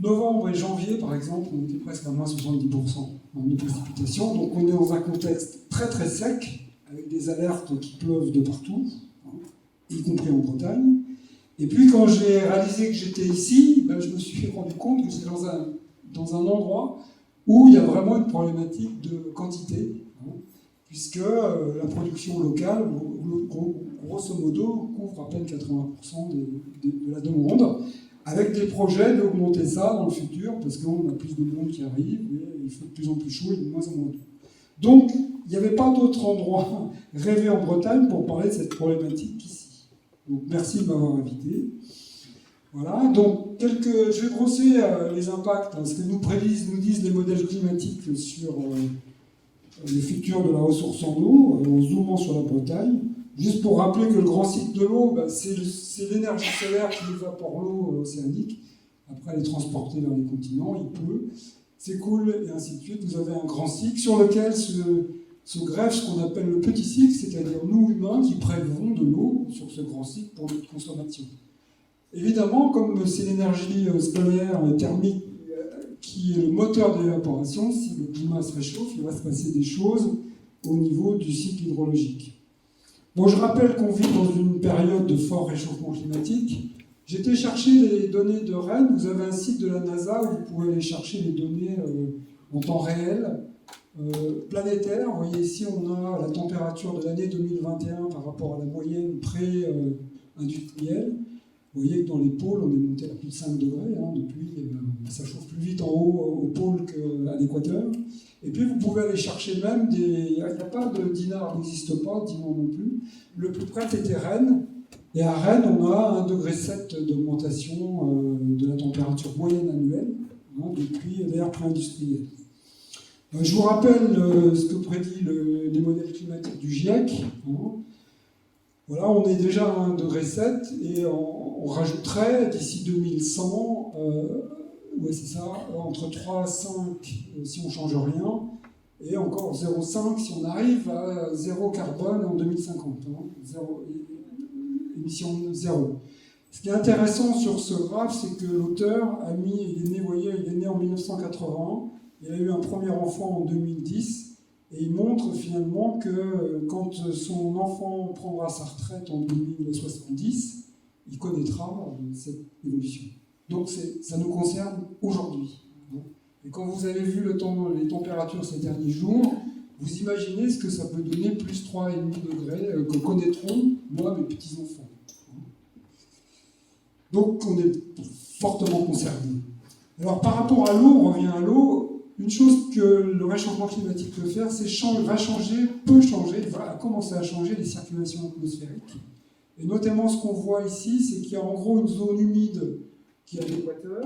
novembre et janvier, par exemple, on était presque à moins 70% en précipitations. Donc on est dans un contexte très très sec, avec des alertes qui pleuvent de partout, y compris en Bretagne. Et puis quand j'ai réalisé que j'étais ici, je me suis rendu compte que j'étais dans un endroit où il y a vraiment une problématique de quantité, puisque la production locale, grosso modo, couvre à peine 80% de la demande, avec des projets d'augmenter ça dans le futur, parce qu'on a plus de monde qui arrive, et il fait de plus en plus chaud et de moins en moins d'eau. Donc, il n'y avait pas d'autre endroit rêvé en Bretagne pour parler de cette problématique qu'ici. Donc, merci de m'avoir invité. Voilà, donc je vais brosser les impacts, ce que nous disent les modèles climatiques sur le futur de la ressource en eau, en zoomant sur la Bretagne. Juste pour rappeler que le grand cycle de l'eau, c'est l'énergie solaire qui évapore l'eau océanique. Après, elle est transportée vers les continents, il pleut, s'écoule, et ainsi de suite. Vous avez un grand cycle sur lequel se greffe ce qu'on appelle le petit cycle, c'est-à-dire nous, humains, qui prélevons de l'eau sur ce grand cycle pour notre consommation. Évidemment, comme c'est l'énergie solaire thermique qui est le moteur de l'évaporation, si le climat se réchauffe, il va se passer des choses au niveau du cycle hydrologique. Bon, je rappelle qu'on vit dans une période de fort réchauffement climatique. J'ai été chercher les données de Rennes. Vous avez un site de la NASA où vous pouvez aller chercher les données en temps réel, planétaire. Vous voyez ici, on a la température de l'année 2021 par rapport à la moyenne pré-industrielle. Vous voyez que dans les pôles, on est monté à plus de 5 degrés. Depuis, ça chauffe plus vite en haut au pôle qu'à l'équateur. Et puis, vous pouvez aller chercher même il n'y a pas de Dinard, n'existe pas, Dinan non plus. Le plus près, c'était Rennes. Et à Rennes, on a 1,7 degré d'augmentation de la température moyenne annuelle depuis l'ère pré-industrielle. Je vous rappelle ce que prédit les modèles climatiques du GIEC. Voilà, on est déjà à 1,7 degré et on rajouterait d'ici 2100, ouais, c'est ça, entre 3 et 5 si on ne change rien, et encore 0,5 si on arrive à 0 carbone en 2050. Émission 0. Ce qui est intéressant sur ce graphe, c'est que l'auteur a mis, il est né en 1980, il a eu un premier enfant en 2010, Et il montre finalement que quand son enfant prendra sa retraite en 2070, il connaîtra cette évolution. Donc ça nous concerne aujourd'hui. Et quand vous avez vu les températures ces derniers jours, vous imaginez ce que ça peut donner, plus 3,5 degrés, que connaîtront, moi, mes petits-enfants. Donc on est fortement concernés. Alors par rapport à l'eau, on revient à l'eau. Une chose que le réchauffement climatique peut faire, c'est va commencer à changer les circulations atmosphériques. Et notamment ce qu'on voit ici, c'est qu'il y a en gros une zone humide qui est à l'équateur,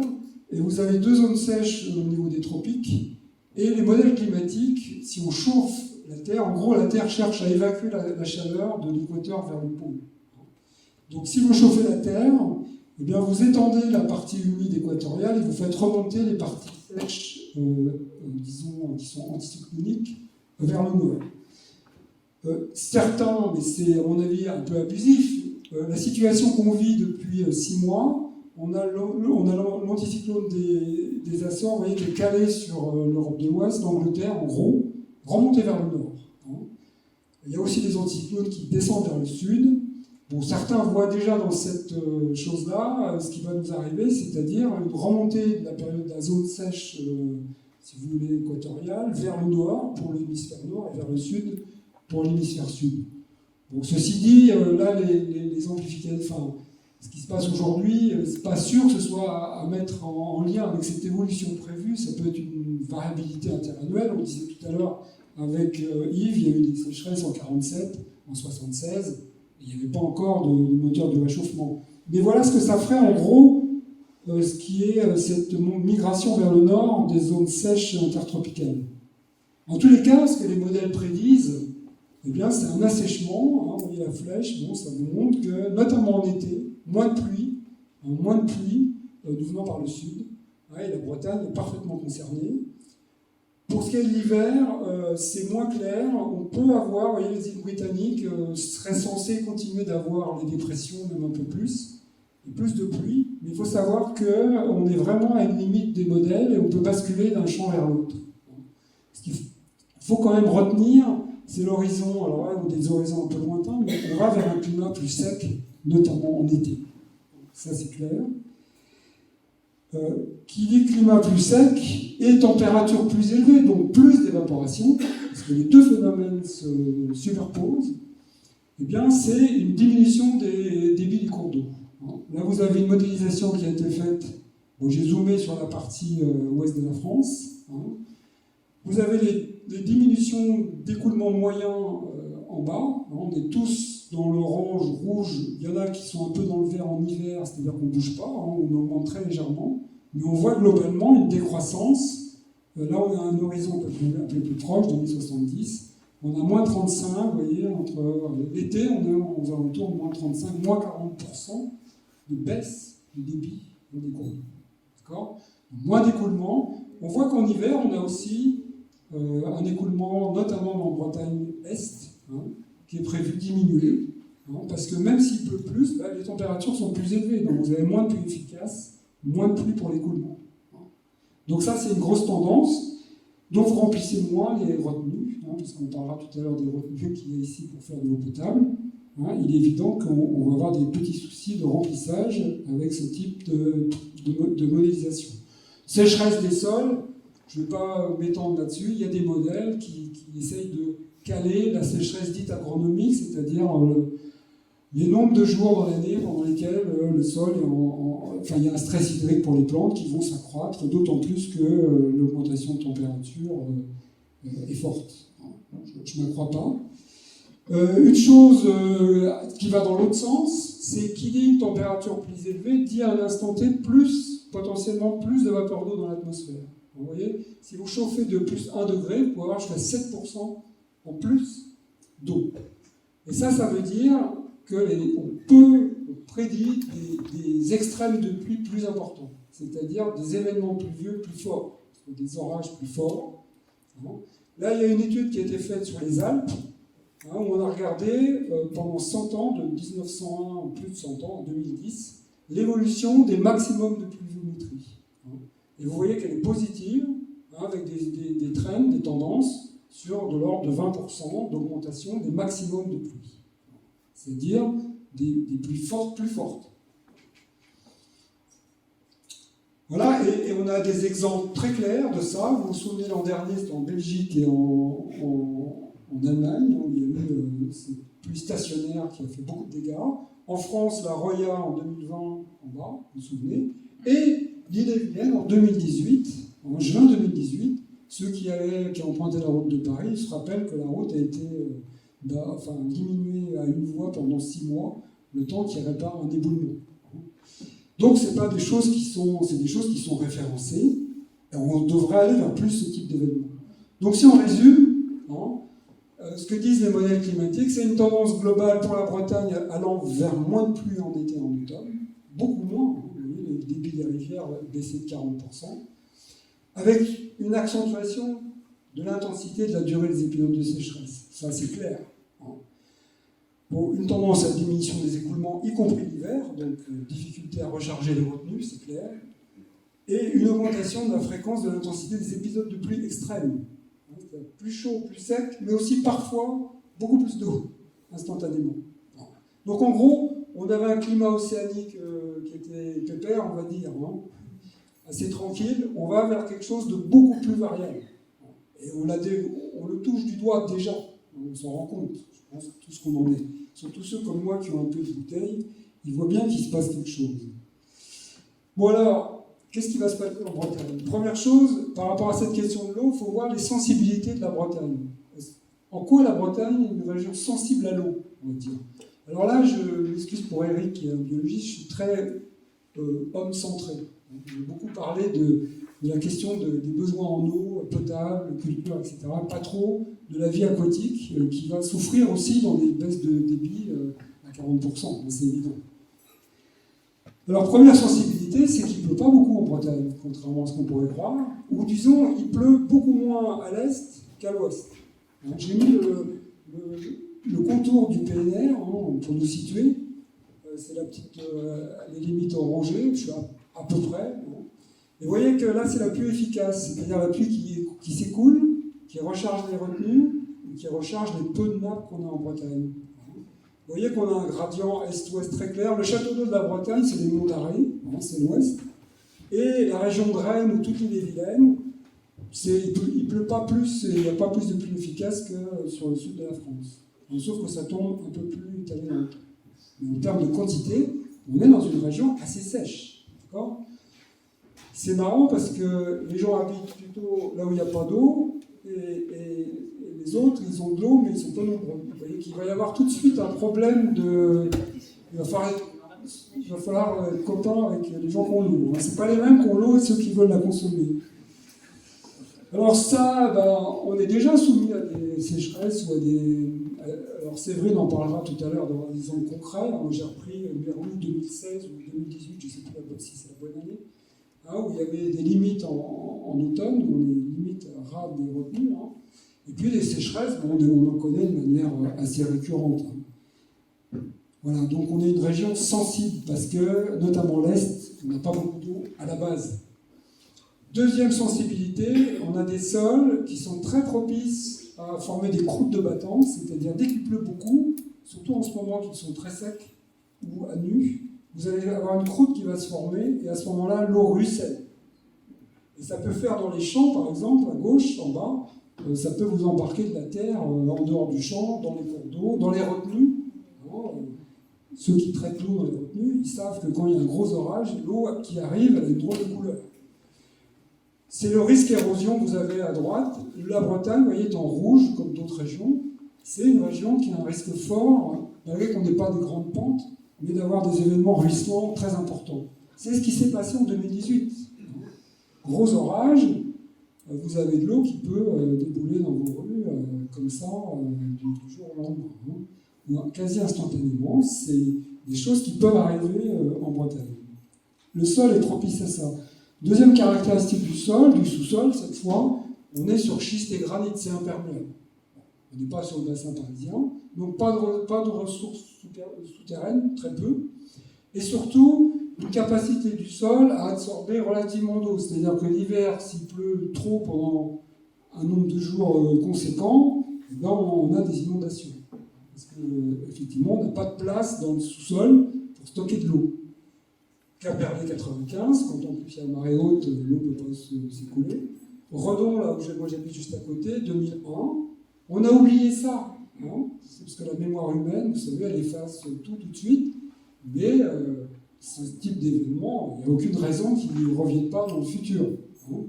et vous avez 2 zones sèches au niveau des tropiques. Et les modèles climatiques, si on chauffe la Terre, en gros la Terre cherche à évacuer la chaleur de l'équateur vers le pôle. Donc si vous chauffez la Terre, eh bien, vous étendez la partie humide équatoriale et vous faites remonter les parties sèches, disons, qui sont anticycloniques, vers le nord. Certains, mais c'est à mon avis un peu abusif, la situation qu'on vit depuis 6 mois, on a l'anticyclone des Açores, vous voyez, qui est calé sur l'Europe de l'Ouest, l'Angleterre, en gros, remonté vers le nord. Il y a aussi des anticyclones qui descendent vers le sud. Bon, certains voient déjà dans cette chose-là ce qui va nous arriver, c'est-à-dire une remontée de la période de la zone sèche, si vous voulez, équatoriale, vers le nord pour l'hémisphère nord et vers le sud pour l'hémisphère sud. Bon, ceci dit, là, les amplifications, enfin, ce qui se passe aujourd'hui, c'est pas sûr que ce soit à mettre en lien avec cette évolution prévue. Ça peut être une variabilité interannuelle. On disait tout à l'heure avec Yves, il y a eu des sécheresses en 47, en 76. Il n'y avait pas encore de moteur de réchauffement. Mais voilà ce que ça ferait en gros, ce qui est cette migration vers le nord des zones sèches intertropicales. En tous les cas, ce que les modèles prédisent, eh bien, c'est un assèchement. Vous voyez la flèche, bon, ça vous montre que, notamment en été, moins de pluie nous venant par le sud. Et la Bretagne est parfaitement concernée. Pour ce qui est de l'hiver, c'est moins clair. On peut avoir, vous voyez, les îles britanniques seraient censées continuer d'avoir les dépressions, même un peu plus, et plus de pluie. Mais il faut savoir qu'on est vraiment à une limite des modèles et on peut basculer d'un champ vers l'autre. Ce qu'il faut quand même retenir, c'est l'horizon. Alors là, on a des horizons un peu lointains, mais on va vers un climat plus sec, notamment en été. Ça, c'est clair. Qui dit climat plus sec et température plus élevée, donc plus d'évaporation, parce que les deux phénomènes se superposent, eh bien c'est une diminution des débits des cours d'eau. Là vous avez une modélisation qui a été faite, bon, j'ai zoomé sur la partie ouest de la France. Vous avez les diminutions d'écoulement moyen en bas, on est tous dans l'orange, rouge, il y en a qui sont un peu dans le vert en hiver, c'est-à-dire qu'on ne bouge pas, on augmente très légèrement. Mais on voit globalement une décroissance. Là, on a un horizon un peu plus proche, 2070. On a moins 35, vous voyez, entre l'été, on est aux alentours de moins 35, moins 40% de baisse du débit des cours d'eau. D'accord ? Moins d'écoulement. On voit qu'en hiver, on a aussi un écoulement, notamment dans Bretagne Est, qui est prévu diminuer. Parce que même s'il pleut plus, les températures sont plus élevées. Donc vous avez moins de pluie efficace. Moins de pluie pour l'écoulement. Donc ça, c'est une grosse tendance. Donc vous remplissez moins les retenues, puisqu'on parlera tout à l'heure des retenues qu'il y a ici pour faire de l'eau potable. Il est évident qu'on va avoir des petits soucis de remplissage avec ce type de modélisation. Sécheresse des sols, je ne vais pas m'étendre là-dessus, il y a des modèles qui essayent de caler la sécheresse dite agronomique, c'est-à-dire les nombres de jours dans l'année pendant lesquels le sol est il y a un stress hydrique pour les plantes qui vont s'accroître, d'autant plus que l'augmentation de température est forte. Je ne me crois pas. Une chose qui va dans l'autre sens, c'est qu'il y ait une température plus élevée, dit à un instant T potentiellement plus de vapeur d'eau dans l'atmosphère. Vous voyez, si vous chauffez de plus 1 degré, vous pouvez avoir jusqu'à 7% en plus d'eau. Et ça veut dire qu'on peut prédire des extrêmes de pluie plus importants, c'est-à-dire des événements pluvieux plus forts, des orages plus forts. Là, il y a une étude qui a été faite sur les Alpes, où on a regardé pendant 100 ans, de 1901 plus de 100 ans, en 2010, l'évolution des maximums de pluviométrie. Et vous voyez qu'elle est positive, avec des trends, des tendances, sur de l'ordre de 20% d'augmentation des maximums de pluie. C'est-à-dire des pluies fortes, plus fortes. Voilà, et on a des exemples très clairs de ça. Vous vous souvenez, l'an dernier, c'était en Belgique et en Allemagne, où il y a eu cette pluie stationnaire qui a fait beaucoup de dégâts. En France, la Roya en 2020, en bas, vous vous souvenez. Et l'Ille-et-Vilaine en 2018, en juin 2018, ceux qui empruntaient la route de Paris se rappellent que la route a été diminuée à une voie pendant 6 mois, le temps qu'il répare un éboulement. Donc c'est pas des choses qui sont, c'est des choses qui sont référencées, et on devrait aller vers plus ce type d'événement. Donc si on résume, ce que disent les modèles climatiques, c'est une tendance globale pour la Bretagne allant vers moins de pluie en été et en automne, beaucoup moins, le débit des rivières va baisser de 40%, avec une accentuation de l'intensité et de la durée des épisodes de sécheresse. Ça c'est clair. Bon, une tendance à la diminution des écoulements, y compris l'hiver, donc difficulté à recharger les retenues, c'est clair, et une augmentation de la fréquence de l'intensité des épisodes de pluie extrêmes. C'est-à-dire plus chaud, plus sec, mais aussi parfois beaucoup plus d'eau, instantanément. Donc en gros, on avait un climat océanique qui était pépère, on va dire, assez tranquille, on va vers quelque chose de beaucoup plus variable. Et on le touche du doigt déjà, on s'en rend compte, je pense, tout ce qu'on en est. Surtout ceux comme moi qui ont un peu de bouteille, ils voient bien qu'il se passe quelque chose. Bon alors, qu'est-ce qui va se passer en Bretagne? Première chose, par rapport à cette question de l'eau, il faut voir les sensibilités de la Bretagne. En quoi la Bretagne est une région sensible à l'eau, on va dire. Alors là, je m'excuse pour Eric, qui est un biologiste, je suis très homme-centré. J'ai beaucoup parlé de la question des besoins en eau, potable, culture, etc. Pas trop de la vie aquatique, qui va souffrir aussi dans des baisses de débit à 40%, c'est évident. Alors, première sensibilité, c'est qu'il ne pleut pas beaucoup en Bretagne, contrairement à ce qu'on pourrait croire, ou disons, il pleut beaucoup moins à l'est qu'à l'ouest. J'ai mis le contour du PNR pour nous situer. C'est les limites orangées, je suis à peu près. Et vous voyez que là, c'est la pluie efficace, c'est-à-dire la pluie qui s'écoule, qui recharge les retenues, et qui recharge les peu de nappes qu'on a en Bretagne. Vous voyez qu'on a un gradient est-ouest très clair. Le château d'eau de la Bretagne, c'est les monts d'Arrée, c'est l'ouest. Et la région de Rennes ou toute l'île-et-Vilaine, il pleut pas plus, il n'y a pas plus de pluie efficace que sur le sud de la France. Sauf que ça tombe un peu plus italien. Mais en termes de quantité, on est dans une région assez sèche. D'accord ? C'est marrant parce que les gens habitent plutôt là où il n'y a pas d'eau, et les autres, ils ont de l'eau, mais ils ne sont pas nombreux. Vous voyez qu'il va y avoir tout de suite un problème de... Il va falloir être copain avec les gens qui ont l'eau. Ce n'est pas les mêmes qui ont l'eau et ceux qui veulent la consommer. Alors ça, on est déjà soumis à des sécheresses ou à des... Alors Séverine en parlera tout à l'heure dans des exemples concrets. J'ai repris numéro 2016 ou 2018, je ne sais plus si c'est la bonne année, où il y avait des limites en automne, où on est limite rare des retenues, et puis les sécheresses, on en connaît de manière assez récurrente. Voilà, donc on est une région sensible, parce que, notamment l'Est, on n'a pas beaucoup d'eau à la base. Deuxième sensibilité, on a des sols qui sont très propices à former des croûtes de battance, c'est-à-dire dès qu'il pleut beaucoup, surtout en ce moment qu'ils sont très secs ou à nu, vous allez avoir une croûte qui va se former, et à ce moment-là, l'eau ruisselle. Et ça peut faire dans les champs, par exemple, à gauche, en bas, ça peut vous embarquer de la terre en dehors du champ, dans les cours d'eau, dans les retenues. Ceux qui traitent l'eau dans les retenues, ils savent que quand il y a un gros orage, l'eau qui arrive, elle a une drôle de couleur. C'est le risque érosion que vous avez à droite. La Bretagne, vous voyez, est en rouge, comme d'autres régions. C'est une région qui a un risque fort, malgré qu'on n'ait pas des grandes pentes, mais d'avoir des événements ruisselants très importants. C'est ce qui s'est passé en 2018. Gros orage, vous avez de l'eau qui peut débouler dans vos rues, comme ça, du jour au lendemain. Quasi instantanément, c'est des choses qui peuvent arriver en Bretagne. Le sol est propice à ça. Deuxième caractéristique du sol, du sous-sol, cette fois, on est sur schiste et granit, c'est imperméable. On n'est pas sur le bassin parisien, donc pas de ressources souterraines, très peu, et surtout une capacité du sol à absorber relativement d'eau, c'est-à-dire que l'hiver, s'il pleut trop pendant un nombre de jours conséquent, eh ben, on a des inondations. Parce qu'effectivement, on n'a pas de place dans le sous-sol pour stocker de l'eau. Quimperlé 95, quand en plus il y a marée haute, l'eau ne peut pas s'écouler. Redon, là où moi j'habite juste à côté, 2001, on a oublié ça. Hein, c'est parce que la mémoire humaine, vous savez, elle efface tout de suite, mais ce type d'événement, il n'y a aucune raison qu'il ne revienne pas dans le futur. Hein.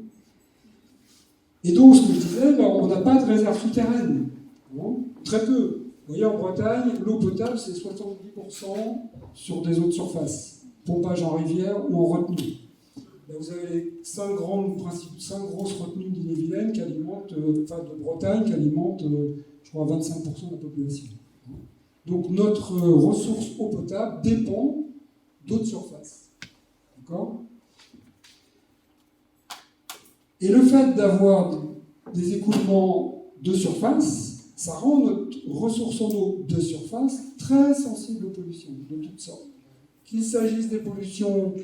Et donc, ce que je disais, ben, on n'a pas de réserve souterraine. Hein, très peu. Vous voyez, en Bretagne, l'eau potable, c'est 70% sur des eaux de surface, pompage en rivière ou en retenue. Là, vous avez les 5 grosses retenues d'Ille-et-Vilaine qui alimentent, de Bretagne, qui alimentent, je crois, 25% de la population. Donc notre ressource eau potable dépend d'eau de surface. D'accord ? Et le fait d'avoir des écoulements de surface, ça rend notre ressource en eau de surface très sensible aux pollutions de toutes sortes. Qu'il s'agisse des pollutions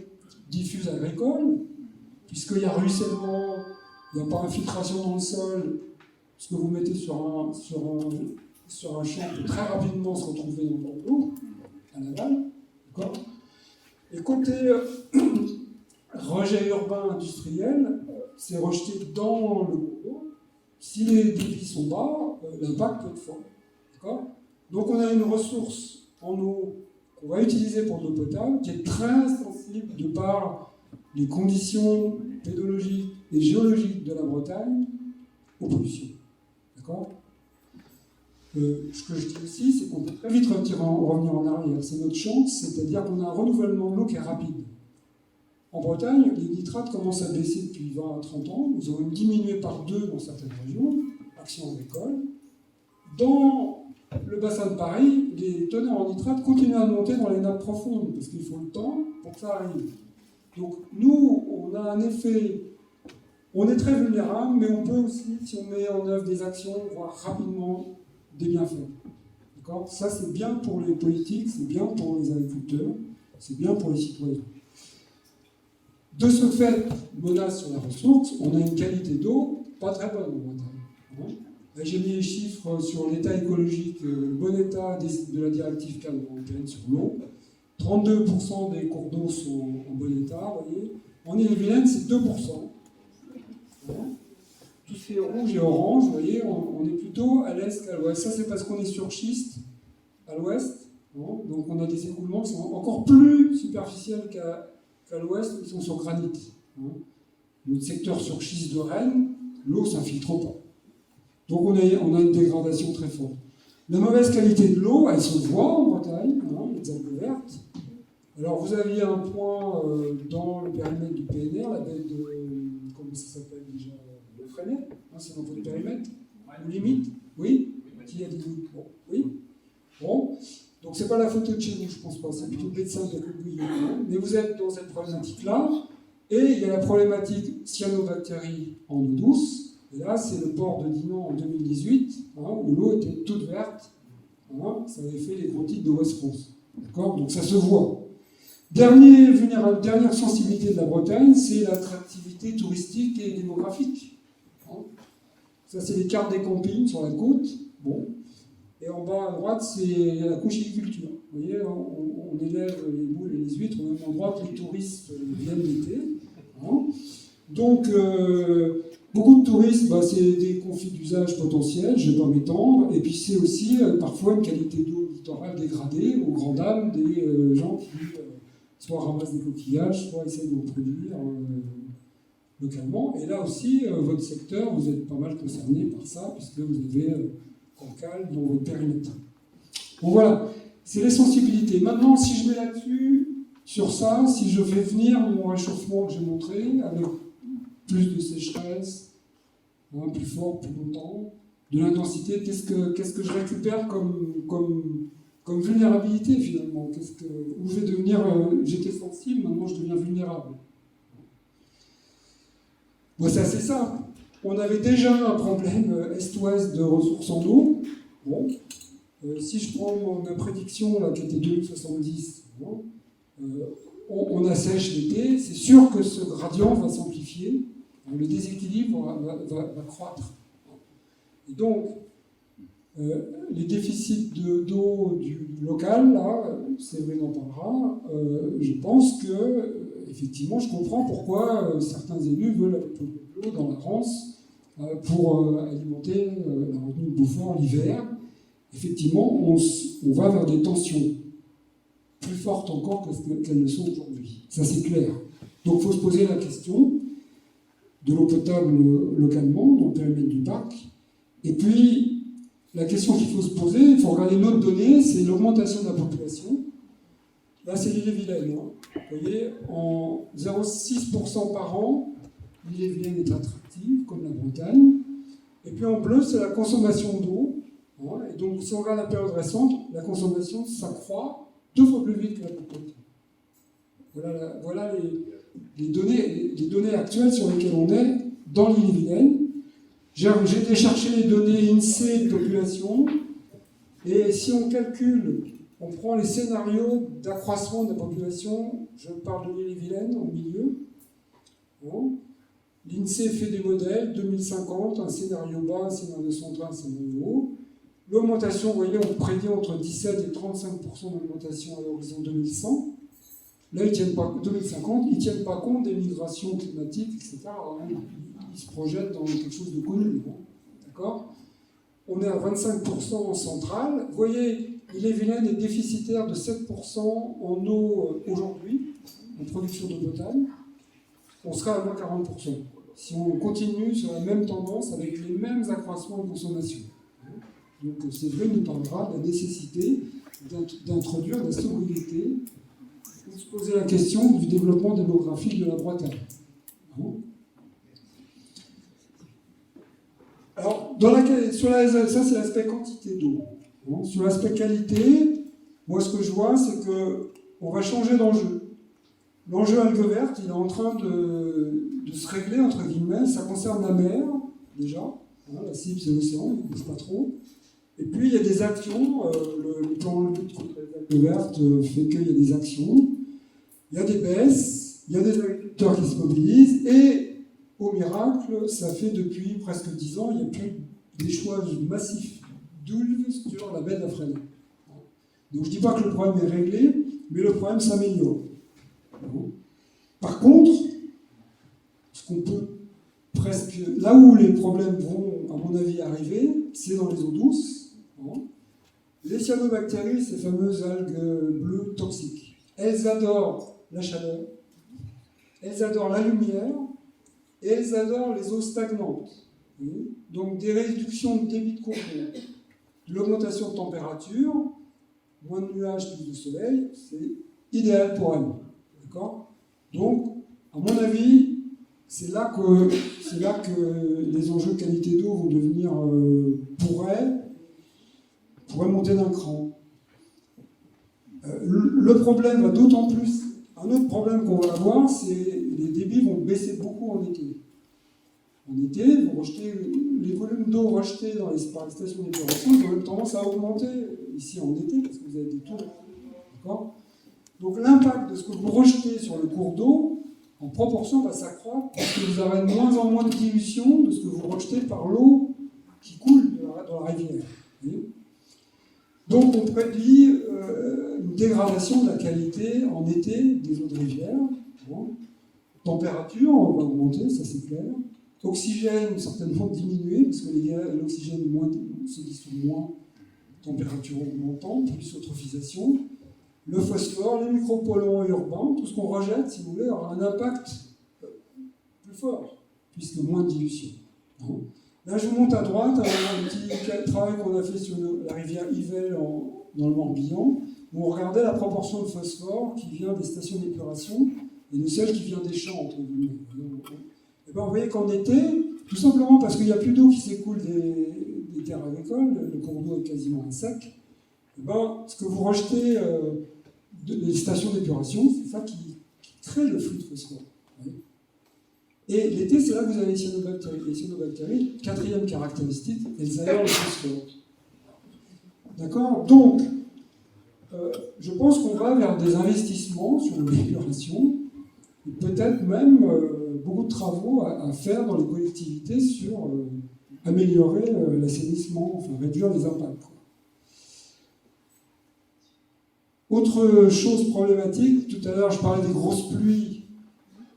diffuses agricoles, puisqu'il y a ruissellement, il n'y a pas infiltration dans le sol, ce que vous mettez sur un champ peut très rapidement se retrouver dans le cours d'eau, à l'aval. D'accord ? Et côté rejet urbain industriel, c'est rejeté dans le cours d'eau. Si les débits sont bas, l'impact peut être fort. D'accord ? Donc on a une ressource en eau qu'on va utiliser pour de l'eau potable qui est très sensible de par les conditions pédologiques et géologiques de la Bretagne aux pollutions. D'accord ? Ce que je dis aussi, c'est qu'on peut très vite revenir en arrière. C'est notre chance, c'est-à-dire qu'on a un renouvellement de l'eau qui est rapide. En Bretagne, les nitrates commencent à baisser depuis 20 à 30 ans. Ils ont même diminué par 2 dans certaines régions, action agricole. Dans le bassin de Paris, les teneurs en nitrates continuent à monter dans les nappes profondes, parce qu'il faut le temps pour que ça arrive. Donc nous, on a un effet... On est très vulnérable, mais on peut aussi, si on met en œuvre des actions, voir rapidement des bienfaits. D'accord ? Ça, c'est bien pour les politiques, c'est bien pour les agriculteurs, c'est bien pour les citoyens. De ce fait, menace sur la ressource, on a une qualité d'eau pas très bonne en Bretagne. Là, j'ai mis les chiffres sur l'état écologique, le bon état de la directive cadre européenne sur l'eau. 32% des cours d'eau sont en bon état, vous voyez. En Ille-et-Vilaine, c'est 2%. Tout ce qui est rouge et orange, vous voyez, on est plutôt à l'est qu'à l'ouest. Ça, c'est parce qu'on est sur schiste à l'ouest. Donc, on a des écoulements qui sont encore plus superficiels qu'à l'ouest, ils sont sur granit. Notre secteur sur schiste de Rennes, l'eau ne s'infiltre pas. Donc, on a une dégradation très forte. La mauvaise qualité de l'eau, elle se voit en Bretagne, les algues vertes. Alors, vous aviez un point dans le périmètre du PNR, la baie de... Comment ça s'appelle déjà ? Le Freinet, c'est dans votre périmètre. Ou limite ? Oui ? Qui a dit oui ? Bon. Oui ? Bon. Donc, c'est pas la photo de chez vous, je pense pas. C'est plutôt le médecin de la. Mais vous êtes dans cette problématique-là. Et il y a la problématique cyanobactérie en eau douce. Et là, c'est le port de Dinan en 2018, où l'eau était toute verte. Ça avait fait les gros titres de West France. D'accord ? Donc, ça se voit. Dernière sensibilité de la Bretagne, c'est l'attractivité touristique et démographique. Ça, c'est les cartes des campings sur la côte. Bon. Et en bas à droite, c'est la couchiculture. Vous voyez, on élève les moules et les huîtres au même endroit que les touristes viennent l'été. Donc, beaucoup de touristes, c'est des conflits d'usage potentiels, je ne vais pas m'étendre. Et puis, c'est aussi parfois une qualité d'eau littorale dégradée aux grandes dames des gens qui soit ramassent des coquillages, soit essayent d'en produire localement. Et là aussi, votre secteur, vous êtes pas mal concerné par ça, puisque vous avez Cancale dans votre périmètre. Bon voilà, c'est les sensibilités. Maintenant, si je mets là-dessus, sur ça, si je fais venir mon réchauffement que j'ai montré, avec plus de sécheresse, plus fort, plus longtemps, de l'intensité, qu'est-ce que je récupère comme vulnérabilité finalement, où je vais devenir, j'étais sensible, maintenant je deviens vulnérable. Bon, c'est assez simple. On avait déjà un problème est-ouest de ressources en eau. Bon. Si je prends ma prédiction là, qui était 2070, on assèche l'été, c'est sûr que ce gradient va s'amplifier, le déséquilibre va croître. Et donc, les déficits d'eau du local, là, Séverine en parlera, je pense que, effectivement, je comprends pourquoi certains élus veulent avec l'eau dans la France pour alimenter la retenue de Beaufort l'hiver. Effectivement, on va vers des tensions plus fortes encore qu'elles ne sont aujourd'hui. Ça, c'est clair. Donc, il faut se poser la question de l'eau potable localement, dans le périmètre du parc. Et puis, la question qu'il faut se poser, il faut regarder une autre donnée, c'est l'augmentation de la population. Là, c'est l'île-et-Vilaine. Hein. Vous voyez, en 0,6% par an, l'île-et-Vilaine est attractive, comme la Bretagne. Et puis en bleu, c'est la consommation d'eau. Hein. Et donc, si on regarde la période récente, la consommation s'accroît 2 fois plus vite que la population. Voilà les données actuelles sur lesquelles on est dans l'île-et-Vilaine. J'ai été chercher les données INSEE de population, et si on calcule, on prend les scénarios d'accroissement de la population, je parle de l'île-et-Vilaine en milieu. Bon. L'INSEE fait des modèles, 2050, un scénario bas, un scénario central, un scénario haut. L'augmentation, vous voyez, on prédit entre 17 et 35% d'augmentation à l'horizon 2100. Là, 2050, ils ne tiennent pas compte des migrations climatiques, etc. Ils se projettent dans quelque chose de connu. Hein. D'accord ? On est à 25% en centrale. Vous voyez, l'île-et-Vilaine est déficitaire de 7% en eau aujourd'hui, en production d'eau potable. On sera à moins 40%. Si on continue sur la même tendance avec les mêmes accroissements de consommation. Donc, Séverine nous parlera de la nécessité d'introduire de la sobriété pour se poser la question du développement démographique de la Bretagne. Alors, ça c'est l'aspect quantité d'eau. Sur l'aspect qualité, moi ce que je vois, c'est qu'on va changer d'enjeu. L'enjeu algue verte, il est en train de se régler, entre guillemets. Ça concerne la mer, déjà. La cible, c'est l'océan, il ne bouge pas trop. Et puis, il y a des actions. Le plan de lutte contre les algues vertes fait qu'il y a des actions. Il y a des baisses, il y a des agriculteurs qui se mobilisent. Et, au miracle, ça fait depuis presque 10 ans, il n'y a plus d'échouage massif d'ulves sur la baie de la Fresnaye. Donc, je ne dis pas que le problème est réglé, mais le problème s'améliore. Par contre, ce qu'on peut presque... Là où les problèmes vont, à mon avis, arriver, c'est dans les eaux douces. Les cyanobactéries, ces fameuses algues bleues toxiques, elles adorent la chaleur, elles adorent la lumière, et elles adorent les eaux stagnantes. Donc des réductions de débit de cours d'eau, de l'augmentation de température, moins de nuages, plus de soleil, c'est idéal pour elles. D'accord ? Donc, à mon avis, c'est là que les enjeux de qualité d'eau vont devenir, pourraient monter d'un cran. Le problème va d'autant plus... Un autre problème qu'on va avoir, c'est les débits vont baisser beaucoup en été. En été, les volumes d'eau rejetés par les stations d'épuration, ils ont même tendance à augmenter ici en été, parce que vous avez des taux. D'accord ? Donc l'impact de ce que vous rejetez sur le cours d'eau, en proportion, va s'accroître, parce que vous aurez de moins en moins de dilution de ce que vous rejetez par l'eau qui coule dans la rivière. Donc on prédit une dégradation de la qualité en été des eaux de rivière. Température, on va augmenter, ça c'est clair. Oxygène, certainement diminuer, parce que l'oxygène se dissout moins, température augmentant, plus eutrophisation. Le phosphore, les micropolluants urbains, tout ce qu'on rejette, si vous voulez, aura un impact plus fort, puisque moins de dilution. Là, je vous montre à droite un petit travail qu'on a fait sur la rivière Yvel dans le Morbihan, où on regardait la proportion de phosphore qui vient des stations d'épuration et de celle qui vient des champs, entre guillemets. Et bien, vous voyez qu'en été, tout simplement parce qu'il n'y a plus d'eau qui s'écoule des terres agricoles, le cours d'eau est quasiment à sec, et ben, ce que vous rejetez des stations d'épuration, c'est ça qui crée le flux de phosphore. Et l'été, c'est là que vous avez les cyanobactéries. Les cyanobactéries, quatrième caractéristique, elles adorent le phosphore. D'accord ? Donc, je pense qu'on va vers des investissements sur l'amélioration, et peut-être même beaucoup de travaux à faire dans les collectivités sur améliorer l'assainissement, enfin réduire les impacts, quoi. Autre chose problématique, tout à l'heure je parlais des grosses pluies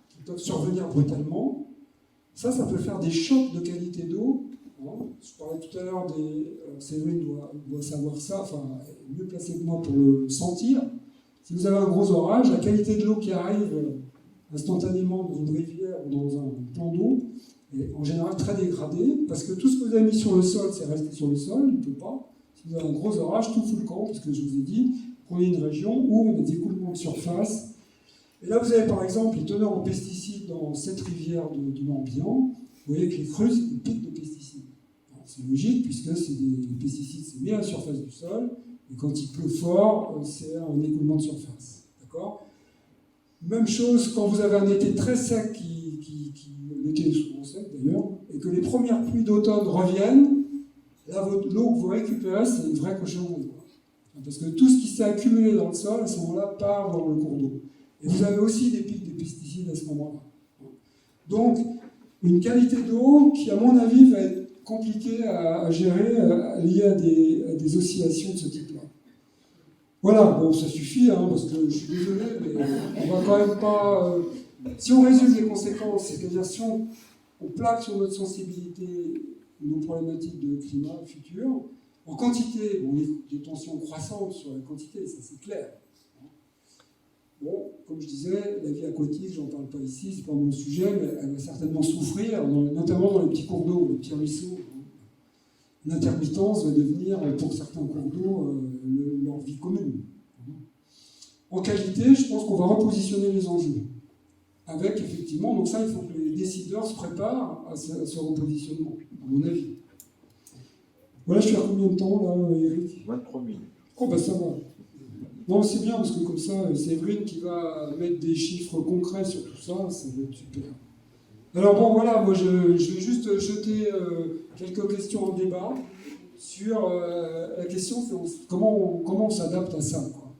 qui peuvent survenir brutalement. Ça peut faire des chocs de qualité d'eau. Je parlais tout à l'heure des... Séverine doit savoir ça, enfin, elle est mieux placée que moi pour le sentir. Si vous avez un gros orage, la qualité de l'eau qui arrive instantanément dans une rivière ou dans un plan d'eau est en général très dégradée, parce que tout ce que vous avez mis sur le sol, c'est resté sur le sol, il ne peut pas. Si vous avez un gros orage, tout fout le camp, parce que je vous ai dit, prenez une région où on a des écoulements de surface. Et là, vous avez par exemple les teneurs en pesticides dans cette rivière du Morbihan. Vous voyez que les crues, c'est des pics de pesticides. C'est logique, puisque c'est des pesticides, c'est mis à la surface du sol, et quand il pleut fort, c'est un écoulement de surface. D'accord ? Même chose quand vous avez un été très sec, l'été est souvent sec d'ailleurs, et que les premières pluies d'automne reviennent, là, l'eau que vous récupérez, c'est une vraie cochonnerie, quoi. Parce que tout ce qui s'est accumulé dans le sol, à ce moment-là, part dans le cours d'eau. Et vous avez aussi des pics de pesticides à ce moment-là. Donc, une qualité d'eau qui, à mon avis, va être compliquée à gérer, liée à des oscillations de ce type-là. Voilà, bon, ça suffit, parce que je suis désolé, mais on va quand même pas... si on résume les conséquences, c'est-à-dire si on plaque sur notre sensibilité nos problématiques de climat futur, en quantité, bon, des tensions croissantes sur la quantité, ça c'est clair. Bon, comme je disais, la vie aquatique, j'en parle pas ici, c'est pas mon sujet, mais elle va certainement souffrir, notamment dans les petits cours d'eau, les petits ruisseaux. L'intermittence va devenir, pour certains cours d'eau, leur vie commune. En qualité, je pense qu'on va repositionner les enjeux. Avec, effectivement, donc ça, il faut que les décideurs se préparent à ce repositionnement, à mon avis. Voilà, je suis à combien de temps, là, Eric ? 23 minutes. Oh, bah ça va. Non, c'est bien, parce que comme ça, Séverine qui va mettre des chiffres concrets sur tout ça, ça va être super. Alors bon, voilà, moi je vais juste jeter quelques questions en débat sur la question, comment on s'adapte à ça, quoi.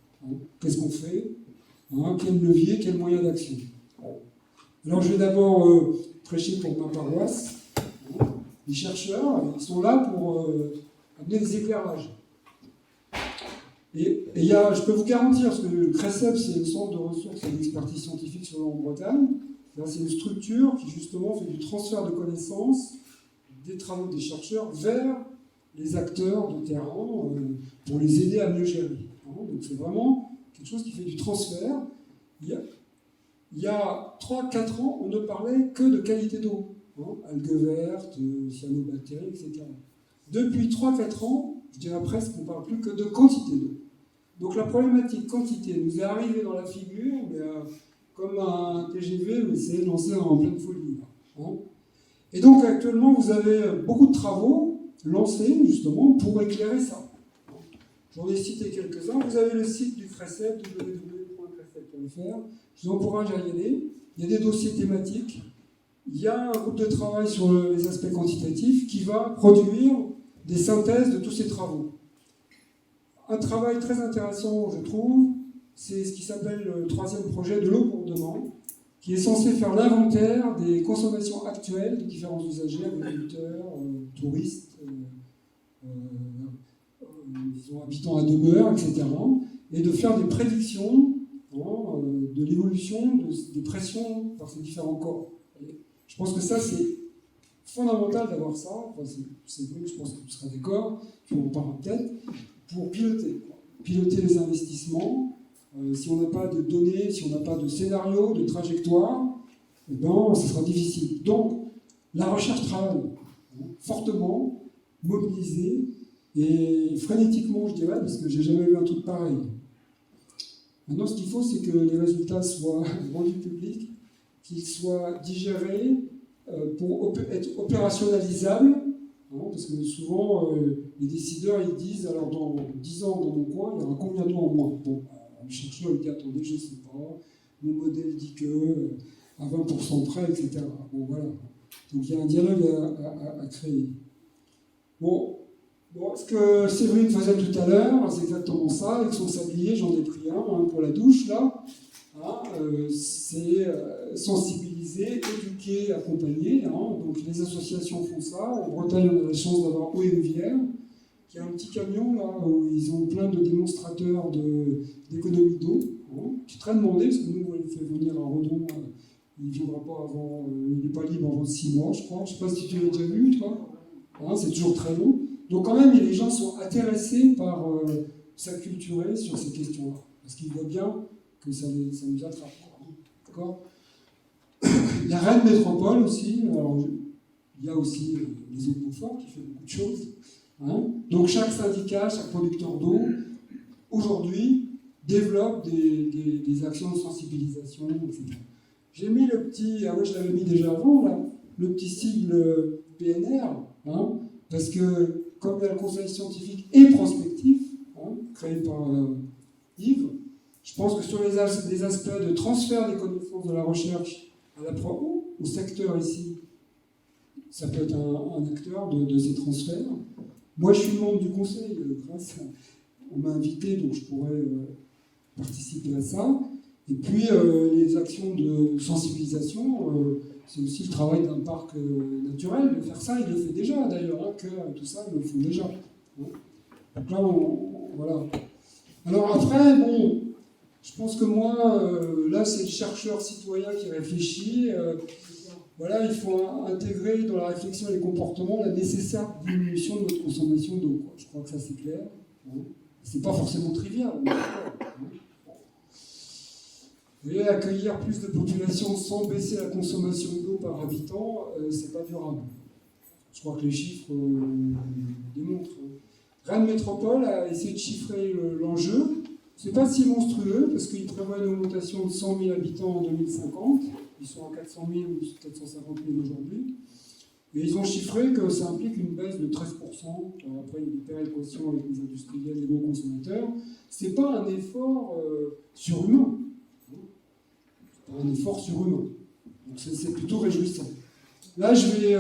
Qu'est-ce qu'on fait, quel levier, quel moyen d'action. Alors je vais d'abord prêcher pour ma paroisse. Les chercheurs, ils sont là pour amener des éclairages. Et je peux vous garantir, parce que le CRECEP, c'est le centre de ressources et d'expertise scientifique sur l'eau en Bretagne, c'est une structure qui justement fait du transfert de connaissances des travaux des chercheurs vers les acteurs de terrain pour les aider à mieux gérer. Donc c'est vraiment quelque chose qui fait du transfert. Il y a 3-4 ans, on ne parlait que de qualité d'eau. Algues vertes, cyanobactéries, etc. Depuis 3-4 ans, je dirais presque qu'on ne parle plus que de quantité d'eau. Donc la problématique quantité nous est arrivée dans la figure, mais comme un TGV, mais c'est lancé en pleine folie. Et donc actuellement, vous avez beaucoup de travaux lancés justement pour éclairer ça. J'en ai cité quelques-uns. Vous avez le site du CRECEP, www.crecep.fr. Je vous encourage à y aller. Il y a des dossiers thématiques. Il y a un groupe de travail sur les aspects quantitatifs qui va produire des synthèses de tous ces travaux. Un travail très intéressant, je trouve, c'est ce qui s'appelle le 3e projet de l'eau pour demain, qui est censé faire l'inventaire des consommations actuelles des différents usagers, agriculteurs, touristes, disons, habitants à demeure, etc., et de faire des prédictions de l'évolution des pressions par ces différents corps. Je pense que ça, c'est fondamental d'avoir ça. Enfin, c'est vrai, je pense que tu seras d'accord, puis on en parle peut-être, pour piloter les investissements. Si on n'a pas de données, si on n'a pas de scénario, de trajectoire, eh ben, ce sera difficile. Donc, la recherche travaille fortement, mobilisée et frénétiquement, je dirais, parce que j'ai jamais vu un truc pareil. Maintenant, ce qu'il faut, c'est que les résultats soient rendus publics, qu'ils soient digérés pour être opérationnalisables, parce que souvent, les décideurs, ils disent, alors dans 10 ans, dans mon coin, il y aura combien d'eau en moins ? Bon, le chercheur, il dit, attendez, je ne sais pas, mon modèle dit que à 20% près, etc. Bon, voilà. Donc, il y a un dialogue à créer. Bon, ce que Séverine faisait tout à l'heure, c'est exactement ça. Avec son sablier, j'en ai pris un pour la douche, là. C'est sensibiliser, éduquer, accompagner. Donc les associations font ça. En Bretagne, on a la chance d'avoir Eau et Rivière, qui a un petit camion là, où ils ont plein de démonstrateurs d'économie d'eau. Je suis très demandé, parce que nous, on le fait venir à Redon. Il ne viendra pas avant, il n'est pas libre avant 6 mois, je crois. Je ne sais pas si tu l'as déjà vu, toi. C'est toujours très long. Donc quand même, les gens sont intéressés par s'acculturer sur ces questions-là. Parce qu'ils voient bien que ça nous attrape. D'accord ? Il y a Rennes Métropole aussi. Alors, il y a aussi les Eaux de Beaufort qui fait beaucoup de choses. Donc chaque syndicat, chaque producteur d'eau, aujourd'hui, développe des actions de sensibilisation, etc. J'ai mis le petit, je l'avais mis déjà avant, là, le petit sigle PNR, parce que comme il y a le conseil scientifique et prospectif, créé par Yves, je pense que sur les aspects de transfert des connaissances de la recherche au secteur ici, ça peut être un acteur de ces transferts. Moi, je suis membre du conseil, on m'a invité, donc je pourrais participer à ça. Et puis, les actions de sensibilisation, c'est aussi le travail d'un parc naturel. De faire ça, il le fait déjà, d'ailleurs, tout ça, ils le font déjà. Donc là, voilà. Alors après, bon, je pense que moi, là, c'est le chercheur citoyen qui réfléchit. Voilà, il faut intégrer dans la réflexion et les comportements la nécessaire diminution de notre consommation d'eau. Je crois que ça, c'est clair. C'est pas forcément trivial. Et accueillir plus de population sans baisser la consommation d'eau par habitant, c'est pas durable. Je crois que les chiffres démontrent. Rennes Métropole a essayé de chiffrer l'enjeu. C'est pas si monstrueux, parce qu'ils prévoient une augmentation de 100 000 habitants en 2050. Ils sont à 400 000 ou 450 000 aujourd'hui. Et ils ont chiffré que ça implique une baisse de 13%. Après, il y a des péréquations avec les industriels et les gros consommateurs. C'est pas un effort surhumain. C'est pas un effort surhumain. Donc c'est plutôt réjouissant. Là, je vais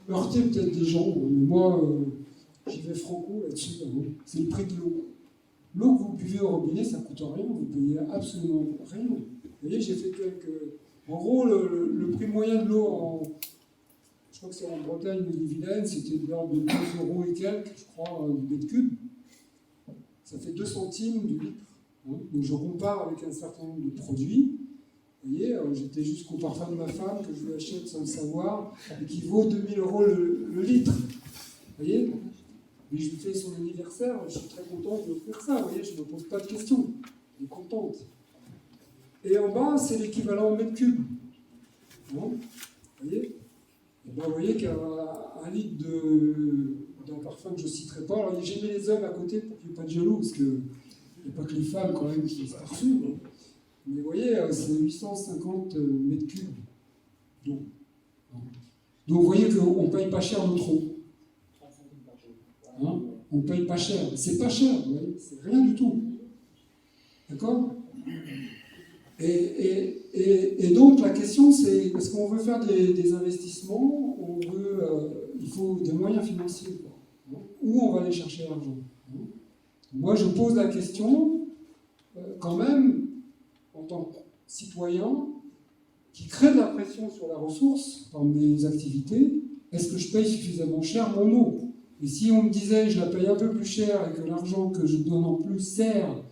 heurter peut-être des gens, mais moi, j'y vais franco là-dessus. C'est le prix de l'eau. L'eau que vous buvez au robinet, ça ne coûte rien, vous payez absolument rien. Vous voyez, j'ai fait quelques... En gros, le prix moyen de l'eau, je crois que c'est en Bretagne ou en Vilaine, c'était de l'ordre de 2 € et quelques, je crois, du mètre cube. Ça fait 2 centimes du litre. Donc je compare avec un certain nombre de produits. Vous voyez, j'étais jusqu'au parfum de ma femme, que je lui achète sans le savoir, et qui vaut 2 000 € le litre. Vous voyez ? Mais je lui fais son anniversaire, je suis très content de lui offrir ça, vous voyez, je ne me pose pas de questions. Elle est contente. Et en bas, c'est l'équivalent en mètre cube. Vous voyez ? Et ben, vous voyez qu'un litre d'un parfum que je ne citerai pas, alors j'ai mis les hommes à côté pour qu'il n'y ait pas de jaloux, parce qu'il n'y a pas que les femmes quand même qui sont reçues. Mais vous voyez, c'est 850 mètres cubes d'eau. Donc vous voyez qu'on ne paye pas cher notre eau. On ne paye pas cher. C'est pas cher, vous voyez, c'est rien du tout. D'accord ? Et donc la question c'est, est-ce qu'on veut faire des investissements, il faut des moyens financiers, où on va aller chercher l'argent. Moi je pose la question, quand même, en tant que citoyen, qui crée de la pression sur la ressource par mes activités, est-ce que je paye suffisamment cher mon eau ? Et si on me disait je la paye un peu plus cher et que l'argent que je donne en plus sert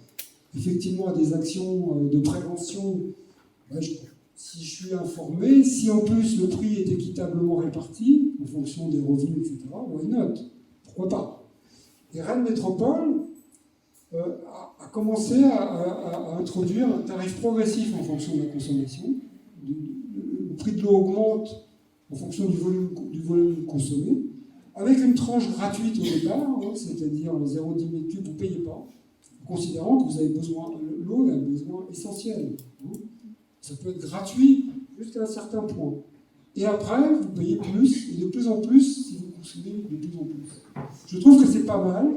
effectivement à des actions de prévention, si je suis informé, si en plus le prix est équitablement réparti en fonction des revenus, etc., why not ? Pourquoi pas ? Et Rennes Métropole a commencé à introduire un tarif progressif en fonction de la consommation. Le prix de l'eau augmente en fonction du volume consommé, avec une tranche gratuite au départ, c'est-à-dire 0,10 m3, vous ne payez pas, considérant que vous avez besoin, l'eau est un besoin essentiel. Ça peut être gratuit jusqu'à un certain point. Et après, vous payez plus, et de plus en plus, si vous consommez de plus en plus. Je trouve que c'est pas mal.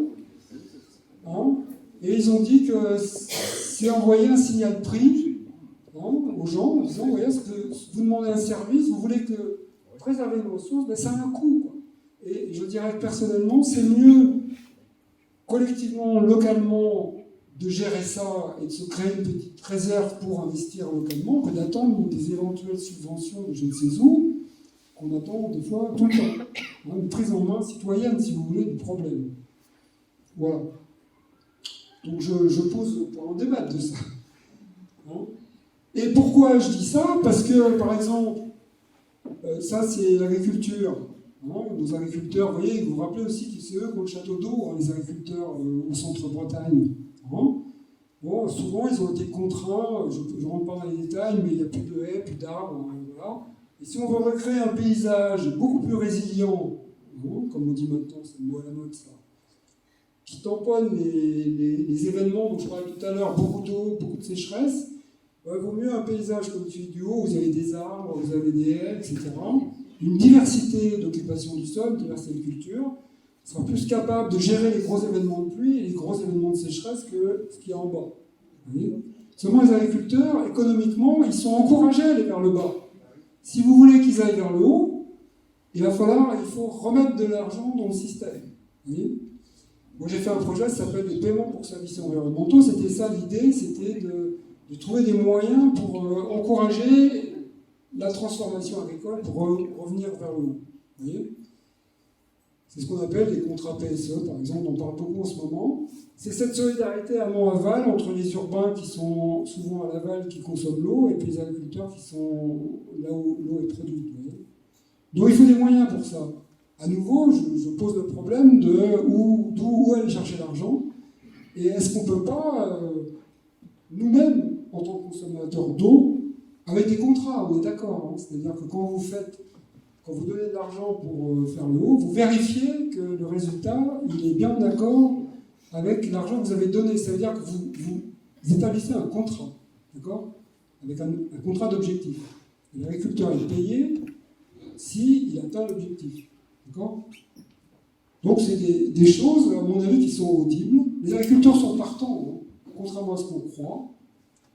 Et ils ont dit que c'est envoyer un signal prix aux gens, en disant, voyez, vous demandez un service, vous voulez préserver nos ressources, ça a un coût. Et je dirais que personnellement, c'est mieux, collectivement, localement, de gérer ça et de se créer une petite réserve pour investir localement que d'attendre des éventuelles subventions de je ne sais où, qu'on attend des fois tout le temps. Hein, une prise en main citoyenne, si vous voulez, du problème. Voilà. Donc je pose pour en débattre de ça. Hein. Et pourquoi je dis ça? Parce que, par exemple, ça c'est l'agriculture. Hein, nos agriculteurs, vous voyez, vous vous rappelez aussi que c'est eux qui ont le château d'eau, hein, les agriculteurs au centre-Bretagne. Hein. Bon, souvent ils ont été contraints, je ne rentre pas dans les détails, mais il n'y a plus de haies, plus d'arbres, hein, voilà. Et si on veut recréer un paysage beaucoup plus résilient, hein, comme on dit maintenant, c'est le mot à la mode ça, qui tamponne les événements dont je parlais tout à l'heure, beaucoup d'eau, beaucoup de sécheresse, il vaut mieux un paysage comme celui du haut, vous avez des arbres, vous avez des haies, etc. Une diversité d'occupation du sol, diversité de culture, sera plus capable de gérer les gros événements de pluie et les gros événements de sécheresse que ce qu'il y a en bas. Vous voyez ? Seulement les agriculteurs, économiquement, ils sont encouragés à aller vers le bas. Si vous voulez qu'ils aillent vers le haut, il faut remettre de l'argent dans le système. Vous voyez ? Moi j'ai fait un projet qui s'appelle les paiements pour services environnementaux, c'était ça l'idée, c'était de trouver des moyens pour encourager la transformation agricole pour revenir vers le haut. Vous voyez ? C'est ce qu'on appelle les contrats PSE, par exemple, on en parle beaucoup en ce moment. C'est cette solidarité amont-aval entre les urbains qui sont souvent à l'aval, qui consomment l'eau, et puis les agriculteurs qui sont là où l'eau est produite. Vous voyez ? Donc il faut des moyens pour ça. À nouveau, je pose le problème de d'où aller chercher l'argent, et est-ce qu'on ne peut pas, nous-mêmes, en tant que consommateurs d'eau, avec des contrats, on est d'accord, hein, c'est-à-dire que quand vous donnez de l'argent pour faire le haut, vous vérifiez que le résultat, il est bien en accord avec l'argent que vous avez donné. Ça veut dire que vous établissez un contrat, d'accord ? Avec un contrat d'objectif. Et l'agriculteur est payé s'il atteint l'objectif, d'accord ? Donc c'est des choses, à mon avis, qui sont audibles. Les agriculteurs sont partants, hein, contrairement à ce qu'on croit.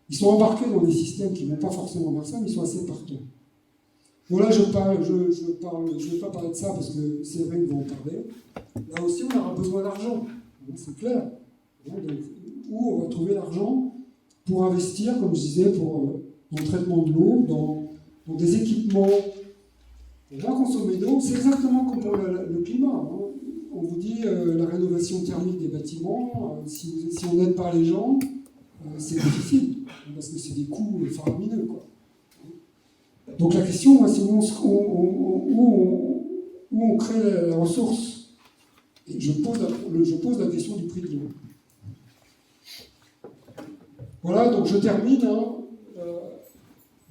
Ils sont embarqués dans des systèmes qui ne vont pas forcément vers ça, mais ils sont assez partants. Bon là, je ne vais pas parler de ça parce que c'est vrai qu'ils vont en parler. Là aussi, on aura besoin d'argent, c'est clair. Donc, où on va trouver l'argent pour investir, comme je disais, dans le traitement de l'eau, dans des équipements pour moins consommer d'eau. C'est exactement comme pour le climat. Hein. On vous dit la rénovation thermique des bâtiments, si on n'aide pas les gens, c'est difficile, parce que c'est des coûts faramineux, quoi. Donc la question, c'est où on crée la ressource. Et je pose la question du prix de l'eau. Voilà, donc je termine. Hein.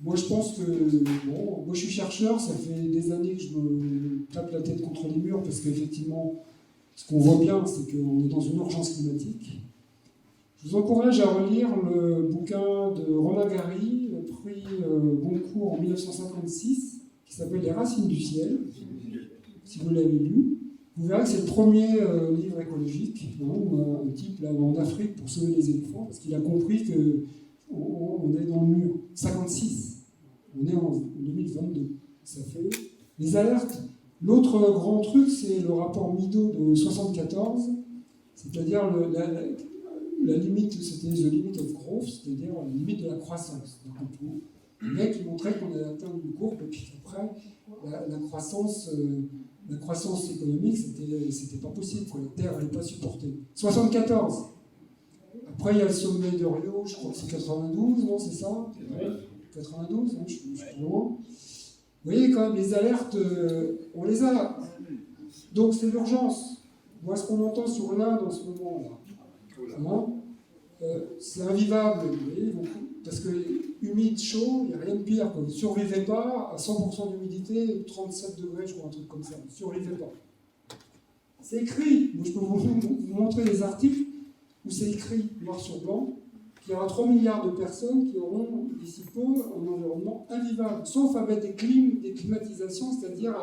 Moi je pense que, moi je suis chercheur, ça fait des années que je me tape la tête contre les murs, parce qu'effectivement, ce qu'on voit bien, c'est qu'on est dans une urgence climatique. Je vous encourage à relire le bouquin de Romain Gary, prix Goncourt en 1956, qui s'appelle Les Racines du ciel. Si vous l'avez lu, vous verrez que c'est le premier livre écologique. Hein, un type là, en Afrique pour sauver les éléphants, parce qu'il a compris qu'on est dans le mur. 56, on est en 2022. Ça fait les alertes. L'autre grand truc, c'est le rapport Mido de 74, c'est-à-dire la limite, c'était the limit of growth, c'est-à-dire la limite de la croissance. Le mec qui montrait qu'on avait atteint une courbe, et puis après, la croissance économique, c'était pas possible, quoi. La Terre n'allait pas supporter. 74. Après, il y a le sommet de Rio, je crois que c'est 92, non, c'est ça ? 92, hein, je suis plus loin. Vous voyez, quand même, les alertes, on les a. Donc, c'est l'urgence. Moi, ce qu'on entend sur l'Inde en ce moment, là, c'est invivable, vous voyez, parce que humide, chaud, il n'y a rien de pire. Vous ne survivez pas à 100% d'humidité, 37 degrés, je crois, un truc comme ça. Vous ne survivez pas. C'est écrit. Moi, je peux vous montrer des articles où c'est écrit, noir sur blanc, qu'il y aura 3 milliards de personnes qui auront, d'ici peu, un environnement invivable, sauf à mettre des climatisations, c'est-à-dire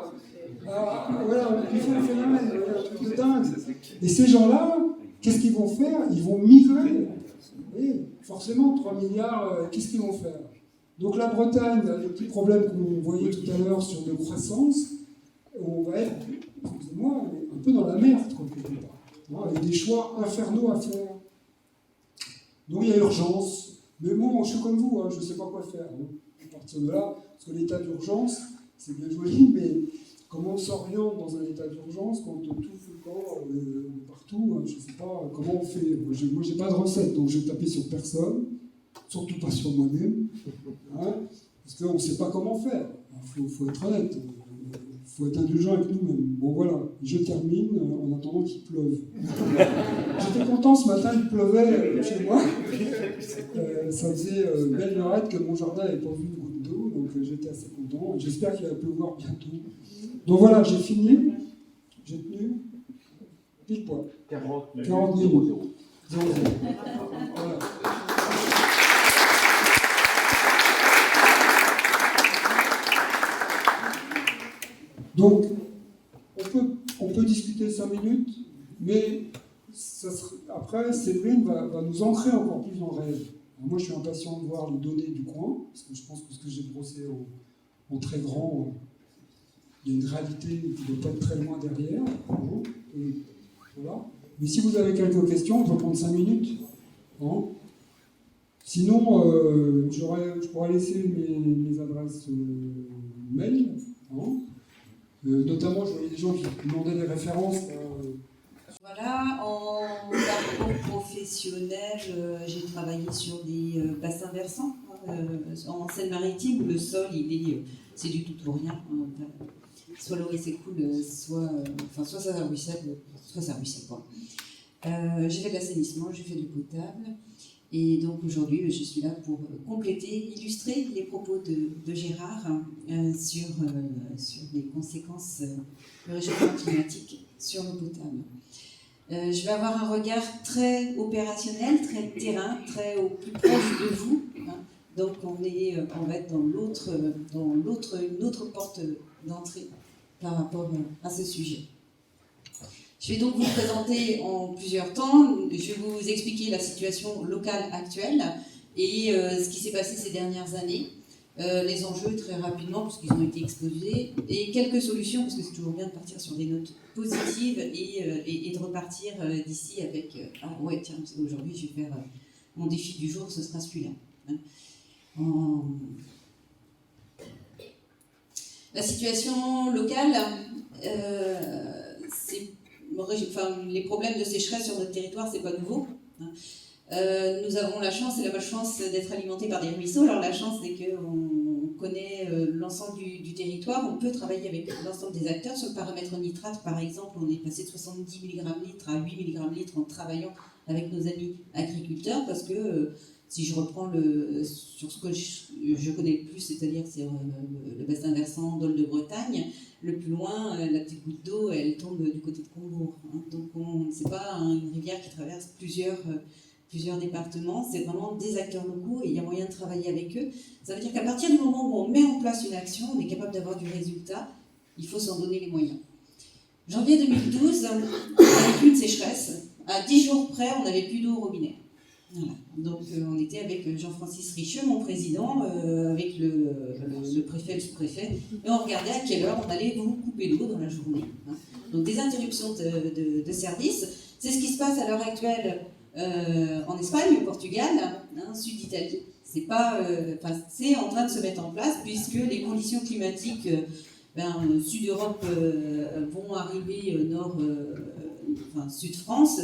voilà, il faut le phénomène, un truc de dingue. Et ces gens-là, qu'est-ce qu'ils vont faire ? Ils vont migrer. Et forcément, 3 milliards, qu'est-ce qu'ils vont faire ? Donc la Bretagne, les petits problèmes qu'on voyait tout à l'heure sur de croissance, on va être, excusez-moi, un peu dans la merde, quelque part, avec des choix infernaux à faire. Donc il y a urgence. Mais bon, je suis comme vous, hein, je ne sais pas quoi faire. Hein, à partir de là, parce que l'état d'urgence, c'est bien joli, mais comment on s'oriente dans un état d'urgence quand tout fout le camp partout, hein, je ne sais pas comment on fait. Moi, je n'ai pas de recette, donc je vais taper sur personne, surtout pas sur moi-même, hein, parce qu'on ne sait pas comment faire. Il faut être honnête, il faut être indulgent avec nous-mêmes. Bon voilà, je termine en attendant qu'il pleuve. J'étais content ce matin, il pleuvait chez moi. Ça faisait belle lurette que mon jardin n'avait pas vu une goutte d'eau, donc j'étais assez content. J'espère qu'il va pleuvoir bientôt. Donc voilà, j'ai fini. J'ai tenu pile poil. 40 minutes. 0, 0. Voilà. Donc, on peut discuter 5 minutes, mais après, Séverine va nous ancrer encore plus dans le rêve. Alors moi, je suis impatient de voir les données du coin, parce que je pense que ce que j'ai brossé en très grand, il y a une réalité qui ne doit pas être très loin derrière. Et voilà. Mais si vous avez quelques questions, on peut prendre 5 minutes. Hein. Sinon, je pourrais laisser mes adresses mail. Hein. Notamment, je voyais des gens qui demandaient des références. Voilà, en parcours professionnel, j'ai travaillé sur des bassins versants. En Seine-Maritime, où le sol, c'est du tout ou rien. Soit l'eau s'écoule, soit ça ruisselle, soit ça ruisselle pas. J'ai fait de l'assainissement, j'ai fait du potable. Et donc aujourd'hui, je suis là pour compléter, illustrer les propos de Gérard sur les conséquences du réchauffement climatique sur l'eau potable. Je vais avoir un regard très opérationnel, très terrain, très au plus proche de vous. Hein. Donc on va être dans une autre porte d'entrée par rapport à ce sujet. Je vais donc vous présenter en plusieurs temps. Je vais vous expliquer la situation locale actuelle et ce qui s'est passé ces dernières années. Les enjeux très rapidement, parce qu'ils ont été exposés, et quelques solutions, parce que c'est toujours bien de partir sur des notes positives et de repartir d'ici avec ah ouais, tiens, aujourd'hui je vais faire mon défi du jour, ce sera celui-là. Hein. La situation locale, les problèmes de sécheresse sur notre territoire, c'est pas nouveau. Hein. Nous avons la chance et la malchance d'être alimentés par des ruisseaux. Alors la chance, c'est qu'on connaît l'ensemble du territoire, on peut travailler avec l'ensemble des acteurs. Sur le paramètre nitrate, par exemple, on est passé de 70 mg litre à 8 mg litre en travaillant avec nos amis agriculteurs, parce que si je reprends sur ce que je connais le plus, c'est-à-dire c'est le bassin versant d'Aulne de Bretagne, le plus loin, la petite goutte d'eau, elle tombe du côté de Combourg. Hein. Donc c'est pas une rivière qui traverse plusieurs départements, c'est vraiment des acteurs locaux et il y a moyen de travailler avec eux. Ça veut dire qu'à partir du moment où on met en place une action, on est capable d'avoir du résultat, il faut s'en donner les moyens. Janvier 2012, on n'avait plus de sécheresse. À 10 jours près, on n'avait plus d'eau au robinet. Voilà. Donc on était avec Jean-Francis Richeux, mon président, avec le préfet, le sous-préfet, et on regardait à quelle heure on allait vous couper l'eau dans la journée. Hein. Donc des interruptions de service. C'est ce qui se passe à l'heure actuelle en Espagne, au Portugal, hein, sud d'Italie. C'est en train de se mettre en place, puisque les conditions climatiques sud Europe vont arriver Sud-France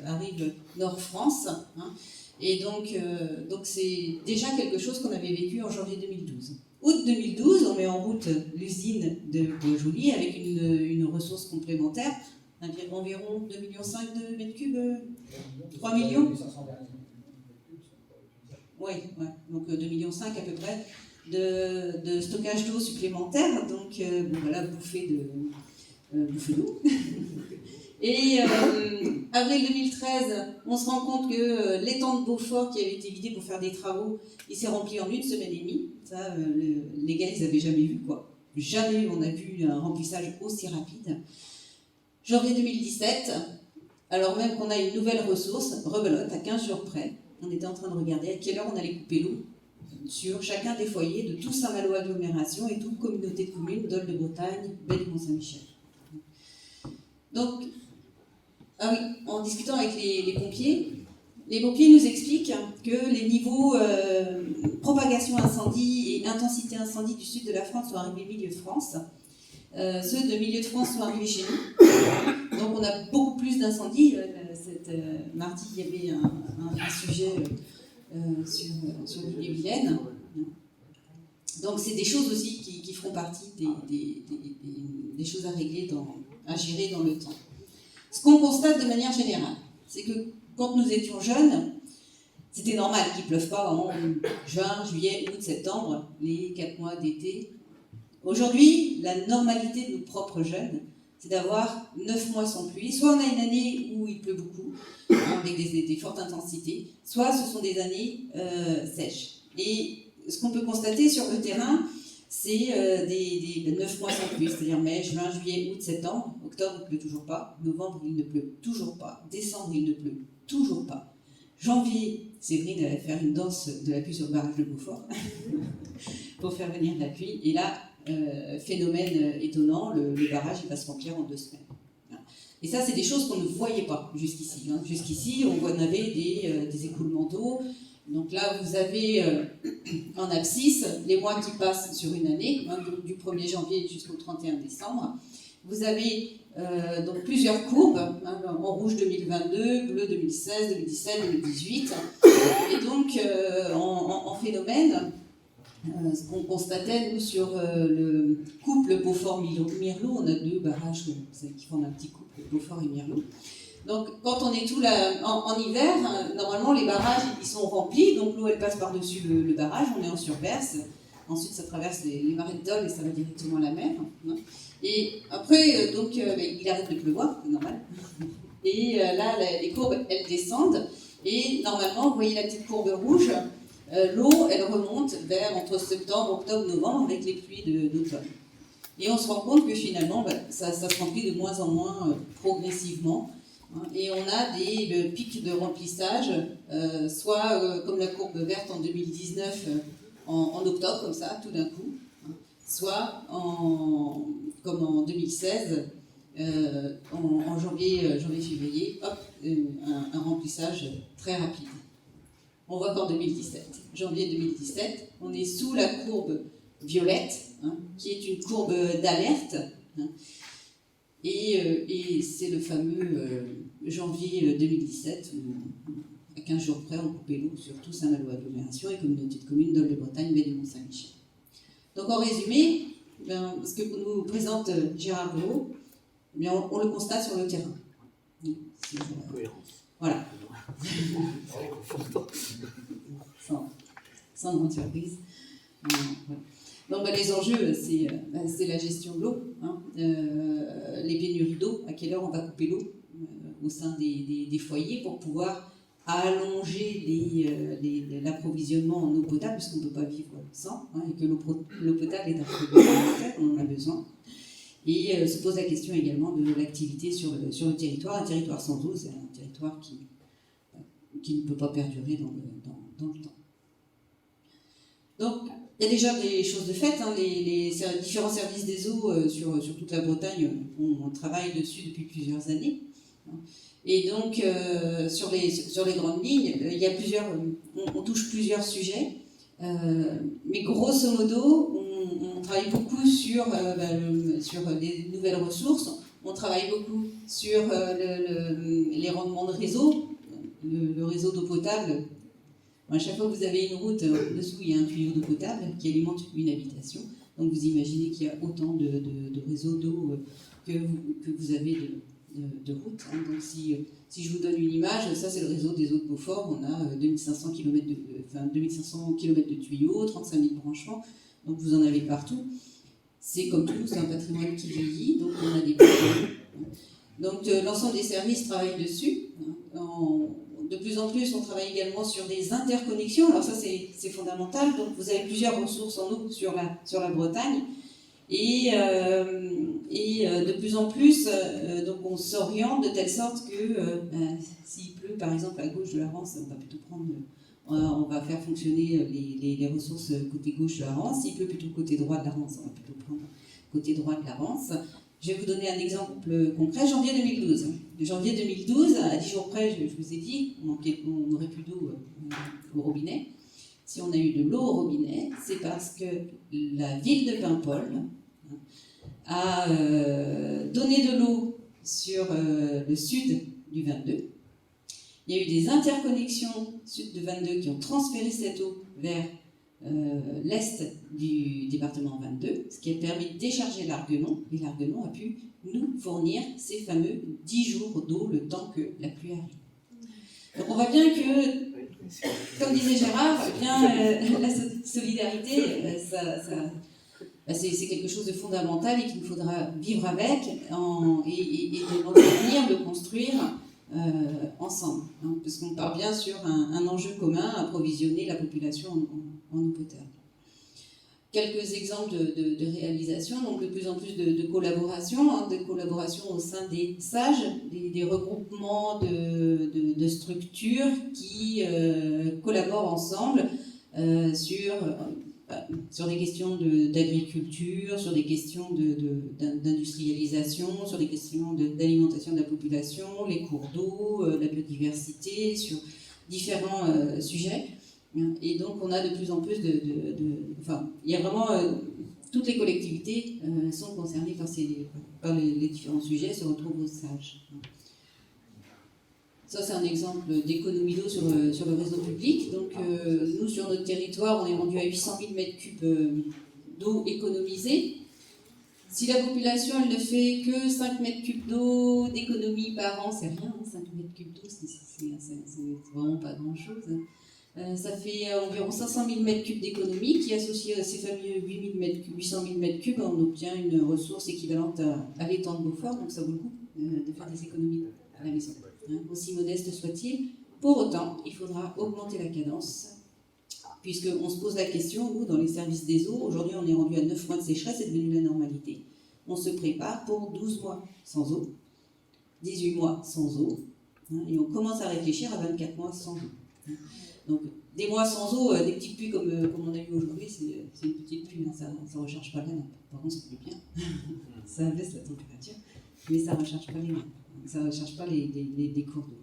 arrive Nord-France. Hein, et donc c'est déjà quelque chose qu'on avait vécu en janvier 2012. Août 2012, on met en route l'usine de Beaujolais avec une ressource complémentaire, environ 2,5 millions de mètres cubes, 3 millions. Oui, donc 2,5 millions à peu près de stockage d'eau supplémentaire, donc voilà, bouffée d'eau. Et avril 2013, on se rend compte que l'étang de Beaufort qui avait été vidé pour faire des travaux, il s'est rempli en 1 semaine et demie. Ça, les gars, ils n'avaient jamais vu, quoi. Jamais on a vu un remplissage aussi rapide. Janvier 2017, alors même qu'on a une nouvelle ressource, rebelote, à 15 jours près, on était en train de regarder à quelle heure on allait couper l'eau sur chacun des foyers de tout Saint-Malo agglomération et toute communauté de communes d'Aulne de Bretagne, Belle Mont-Saint-Michel. Donc, en discutant avec les pompiers les pompiers nous expliquent que les niveaux propagation incendie et intensité incendie du sud de la France sont arrivés milieu de France. Ceux de milieu de France sont arrivés chez nous. Donc on a beaucoup plus d'incendies. Mardi, il y avait un sujet sur l'île-et-Vilaine. Donc c'est des choses aussi qui feront partie des choses à régler, à gérer dans le temps. Ce qu'on constate de manière générale, c'est que quand nous étions jeunes, c'était normal qu'il ne pleuve pas en juin, juillet, août, septembre, les 4 mois d'été. Aujourd'hui, la normalité de nos propres jeunes, c'est d'avoir 9 mois sans pluie. Soit on a une année où il pleut beaucoup, avec des fortes intensités, soit ce sont des années sèches. Et ce qu'on peut constater sur le terrain, c'est des 9 mois sans pluie, c'est-à-dire mai, juin, juillet, août, septembre. Octobre, il ne pleut toujours pas. Novembre, il ne pleut toujours pas. Décembre, il ne pleut toujours pas. Janvier, Séverine allait faire une danse de la pluie sur le barrage de Beaufort pour faire venir de la pluie. Et là, phénomène étonnant, le barrage il va se remplir en 2 semaines. Et ça, c'est des choses qu'on ne voyait pas jusqu'ici. Jusqu'ici, on avait des écoulements d'eau. Donc là, vous avez en abscisse les mois qui passent sur une année, donc du 1er janvier jusqu'au 31 décembre. Vous avez donc plusieurs courbes, en rouge 2022, bleu 2016, 2017, 2018. Et donc, en phénomène, ce qu'on constatait, nous, sur le couple Beaufort-Mirlot, on a 2 barrages qui font un petit couple, Beaufort et Mirlot. Donc, quand on est tout là, en hiver, normalement, les barrages, ils sont remplis, donc l'eau, elle passe par-dessus le barrage, on est en surverse. Ensuite, ça traverse les marais de Dole et ça va directement à la mer. Et après, il arrête de pleuvoir, c'est normal. Et là, les courbes, elles descendent. Et normalement, vous voyez la petite courbe rouge, l'eau, elle remonte vers entre septembre, octobre, novembre avec les pluies d'automne. Et on se rend compte que finalement, ça se remplit de moins en moins progressivement. Et on a des pics de remplissage, soit comme la courbe verte en 2019, en octobre, comme ça, tout d'un coup, soit comme en 2016, en janvier-février, hop, un remplissage très rapide. On voit qu'en 2017, janvier 2017, on est sous la courbe violette, qui est une courbe d'alerte, et c'est le fameux janvier 2017 où, à 15 jours près, on coupait l'eau sur tout Saint-Malo agglomération et communauté de communes Dole-de-Bretagne, baie du Mont-Saint-Michel. Donc en résumé, ce que nous présente Gérard Gros, on le constate sur le terrain. Voilà. Sans grande surprise. Donc les enjeux, c'est la gestion de l'eau, les pénuries d'eau, à quelle heure on va couper l'eau au sein des foyers pour pouvoir allonger l'approvisionnement en eau potable, puisqu'on ne peut pas vivre sans, et que l'eau potable est un problème alimentaire, on en a besoin. Et se pose la question également de l'activité sur le territoire. Un territoire sans eau, c'est un territoire qui ne peut pas perdurer dans le temps. Donc, il y a déjà des choses de fait. Les différents services des eaux sur toute la Bretagne, on travaille dessus depuis plusieurs années. Et donc, sur les grandes lignes, il y a on touche plusieurs sujets. Mais grosso modo, on travaille beaucoup sur les nouvelles ressources. On travaille beaucoup sur les rendements de réseau, le réseau d'eau potable. À chaque fois que vous avez une route, dessous il y a un tuyau d'eau potable qui alimente une habitation. Donc vous imaginez qu'il y a autant de réseaux d'eau que vous avez de routes. Donc si je vous donne une image, ça c'est le réseau des eaux de Beaufort. On a 2500 km de tuyaux, 35 000 branchements. Donc vous en avez partout. C'est comme tout, c'est un patrimoine qui vieillit, donc on a des problèmes. Donc l'ensemble des services travaillent dessus. De plus en plus, on travaille également sur des interconnexions. Alors ça, c'est fondamental. Donc, vous avez plusieurs ressources en eau sur la Bretagne. Et de plus en plus, donc on s'oriente de telle sorte que s'il pleut, par exemple, à gauche de la Rance, on va plutôt on va faire fonctionner les ressources côté gauche de la Rance. S'il pleut plutôt côté droit de la Rance, on va plutôt prendre côté droit de la Rance. Je vais vous donner un exemple concret, janvier 2012. De janvier 2012, à 10 jours près, je vous ai dit, on n'aurait plus d'eau au robinet. Si on a eu de l'eau au robinet, c'est parce que la ville de Paimpol a donné de l'eau sur le sud du 22. Il y a eu des interconnexions sud de 22 qui ont transféré cette eau vers l'est du département 22, ce qui a permis de décharger l'Arguenon, et l'Arguenon a pu nous fournir ces fameux 10 jours d'eau le temps que la pluie arrive. Donc on voit bien que, comme disait Gérard, la solidarité, c'est quelque chose de fondamental et qu'il nous faudra vivre avec et de l'entretenir, de le construire ensemble. Hein, parce qu'on part bien sur un enjeu commun, approvisionner la population en eau potable. Quelques exemples de réalisation, donc de plus en plus de collaboration, de collaboration au sein des SAGE, des regroupements de structures qui collaborent ensemble sur des questions d'agriculture, sur des questions d'industrialisation, sur des questions d'alimentation de la population, les cours d'eau, la biodiversité, sur différents sujets. Et donc on a de plus en plus enfin, il y a vraiment toutes les collectivités sont concernées par les différents sujets, se retrouvent au SAGE. Ça c'est un exemple d'économie d'eau sur le réseau public. Donc nous sur notre territoire on est rendu à 800 000 m3 d'eau économisée. Si la population elle ne fait que 5 m3 d'eau d'économie par an, c'est rien, 5 m3 d'eau c'est vraiment pas grand chose. Ça fait environ 500 000 m3 d'économie qui, associé à ces fameux 800 000 m3, on obtient une ressource équivalente à l'étang de Beaufort, donc ça vaut le coup de faire des économies à la maison, aussi modeste soit-il. Pour autant, il faudra augmenter la cadence, puisqu'on se pose la question, nous, dans les services des eaux, aujourd'hui on est rendu à 9 mois de sécheresse, c'est devenu la normalité. On se prépare pour 12 mois sans eau, 18 mois sans eau, et on commence à réfléchir à 24 mois sans eau. Donc, des mois sans eau, des petites pluies comme on a eu aujourd'hui, c'est une petite pluie, ça ne recharge pas la nappe. Par contre, c'est plus bien, ça baisse la température, mais ça ne recharge pas les nappes, ça ne recharge pas les cours d'eau.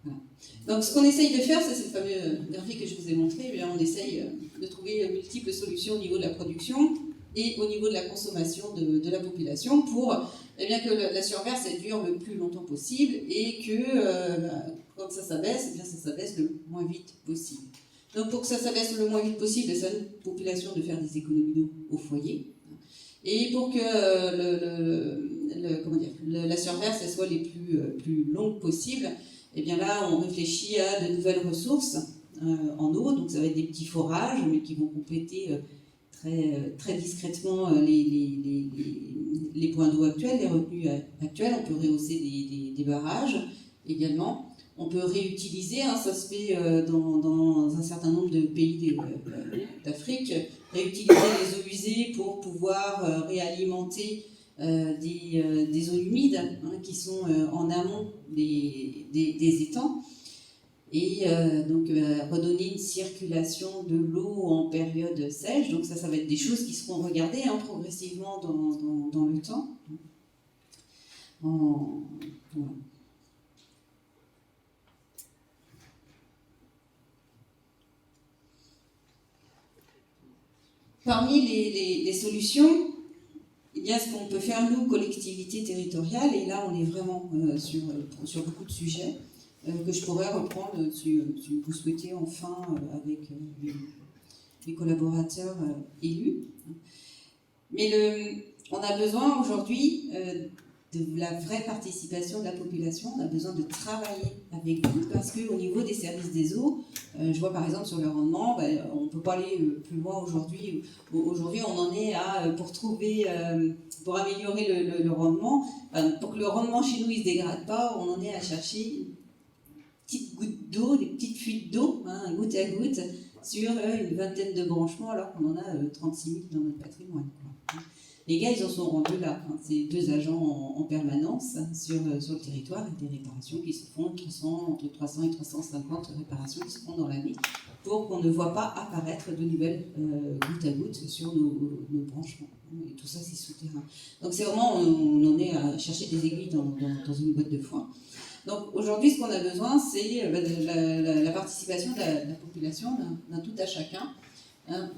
Voilà. Donc, ce qu'on essaye de faire, c'est le fameux graphique que je vous ai montré, eh bien, on essaye de trouver multiples solutions au niveau de la production et au niveau de la consommation de la population pour eh bien, que la surverse elle dure le plus longtemps possible et que quand ça s'abaisse, eh bien, ça s'abaisse le moins vite possible. Donc pour que ça s'abaisse le moins vite possible, ça aide la population de faire des économies d'eau au foyer. Et pour que la surverse elle soit les plus longues possibles, eh bien là on réfléchit à de nouvelles ressources en eau, donc ça va être des petits forages, mais qui vont compléter très discrètement les points d'eau actuels, les retenues actuelles. On peut rehausser des barrages également. On peut réutiliser, ça se fait dans un certain nombre de pays d'Afrique, réutiliser les eaux usées pour pouvoir réalimenter des eaux humides qui sont en amont des étangs. Et donc redonner une circulation de l'eau en période sèche. Donc ça va être des choses qui seront regardées progressivement dans le temps. Voilà. Parmi les solutions, il y a ce qu'on peut faire nous, collectivités territoriales, et là on est vraiment sur beaucoup de sujets. Que je pourrais reprendre si vous souhaitez enfin avec les collaborateurs élus. Mais on a besoin aujourd'hui de la vraie participation de la population, on a besoin de travailler avec vous parce qu'au niveau des services des eaux, je vois par exemple sur le rendement, on ne peut pas aller plus loin aujourd'hui. Aujourd'hui on en est à, pour améliorer le rendement, pour que le rendement chez nous ne se dégrade pas, on en est à chercher petites gouttes d'eau, des petites fuites d'eau, goutte à goutte, sur une vingtaine de branchements alors qu'on en a 36 000 dans notre patrimoine, quoi. Les gars, ils en sont rendus là. C'est 2 agents en permanence sur le territoire et des réparations qui se font, entre 300 et 350 réparations qui se font dans l'année pour qu'on ne voit pas apparaître de nouvelles goutte à goutte sur nos branchements. Et tout ça, c'est souterrain. Donc c'est vraiment, on en est à chercher des aiguilles dans une boîte de foin. Donc aujourd'hui, ce qu'on a besoin, c'est la participation de la population, d'un tout à chacun,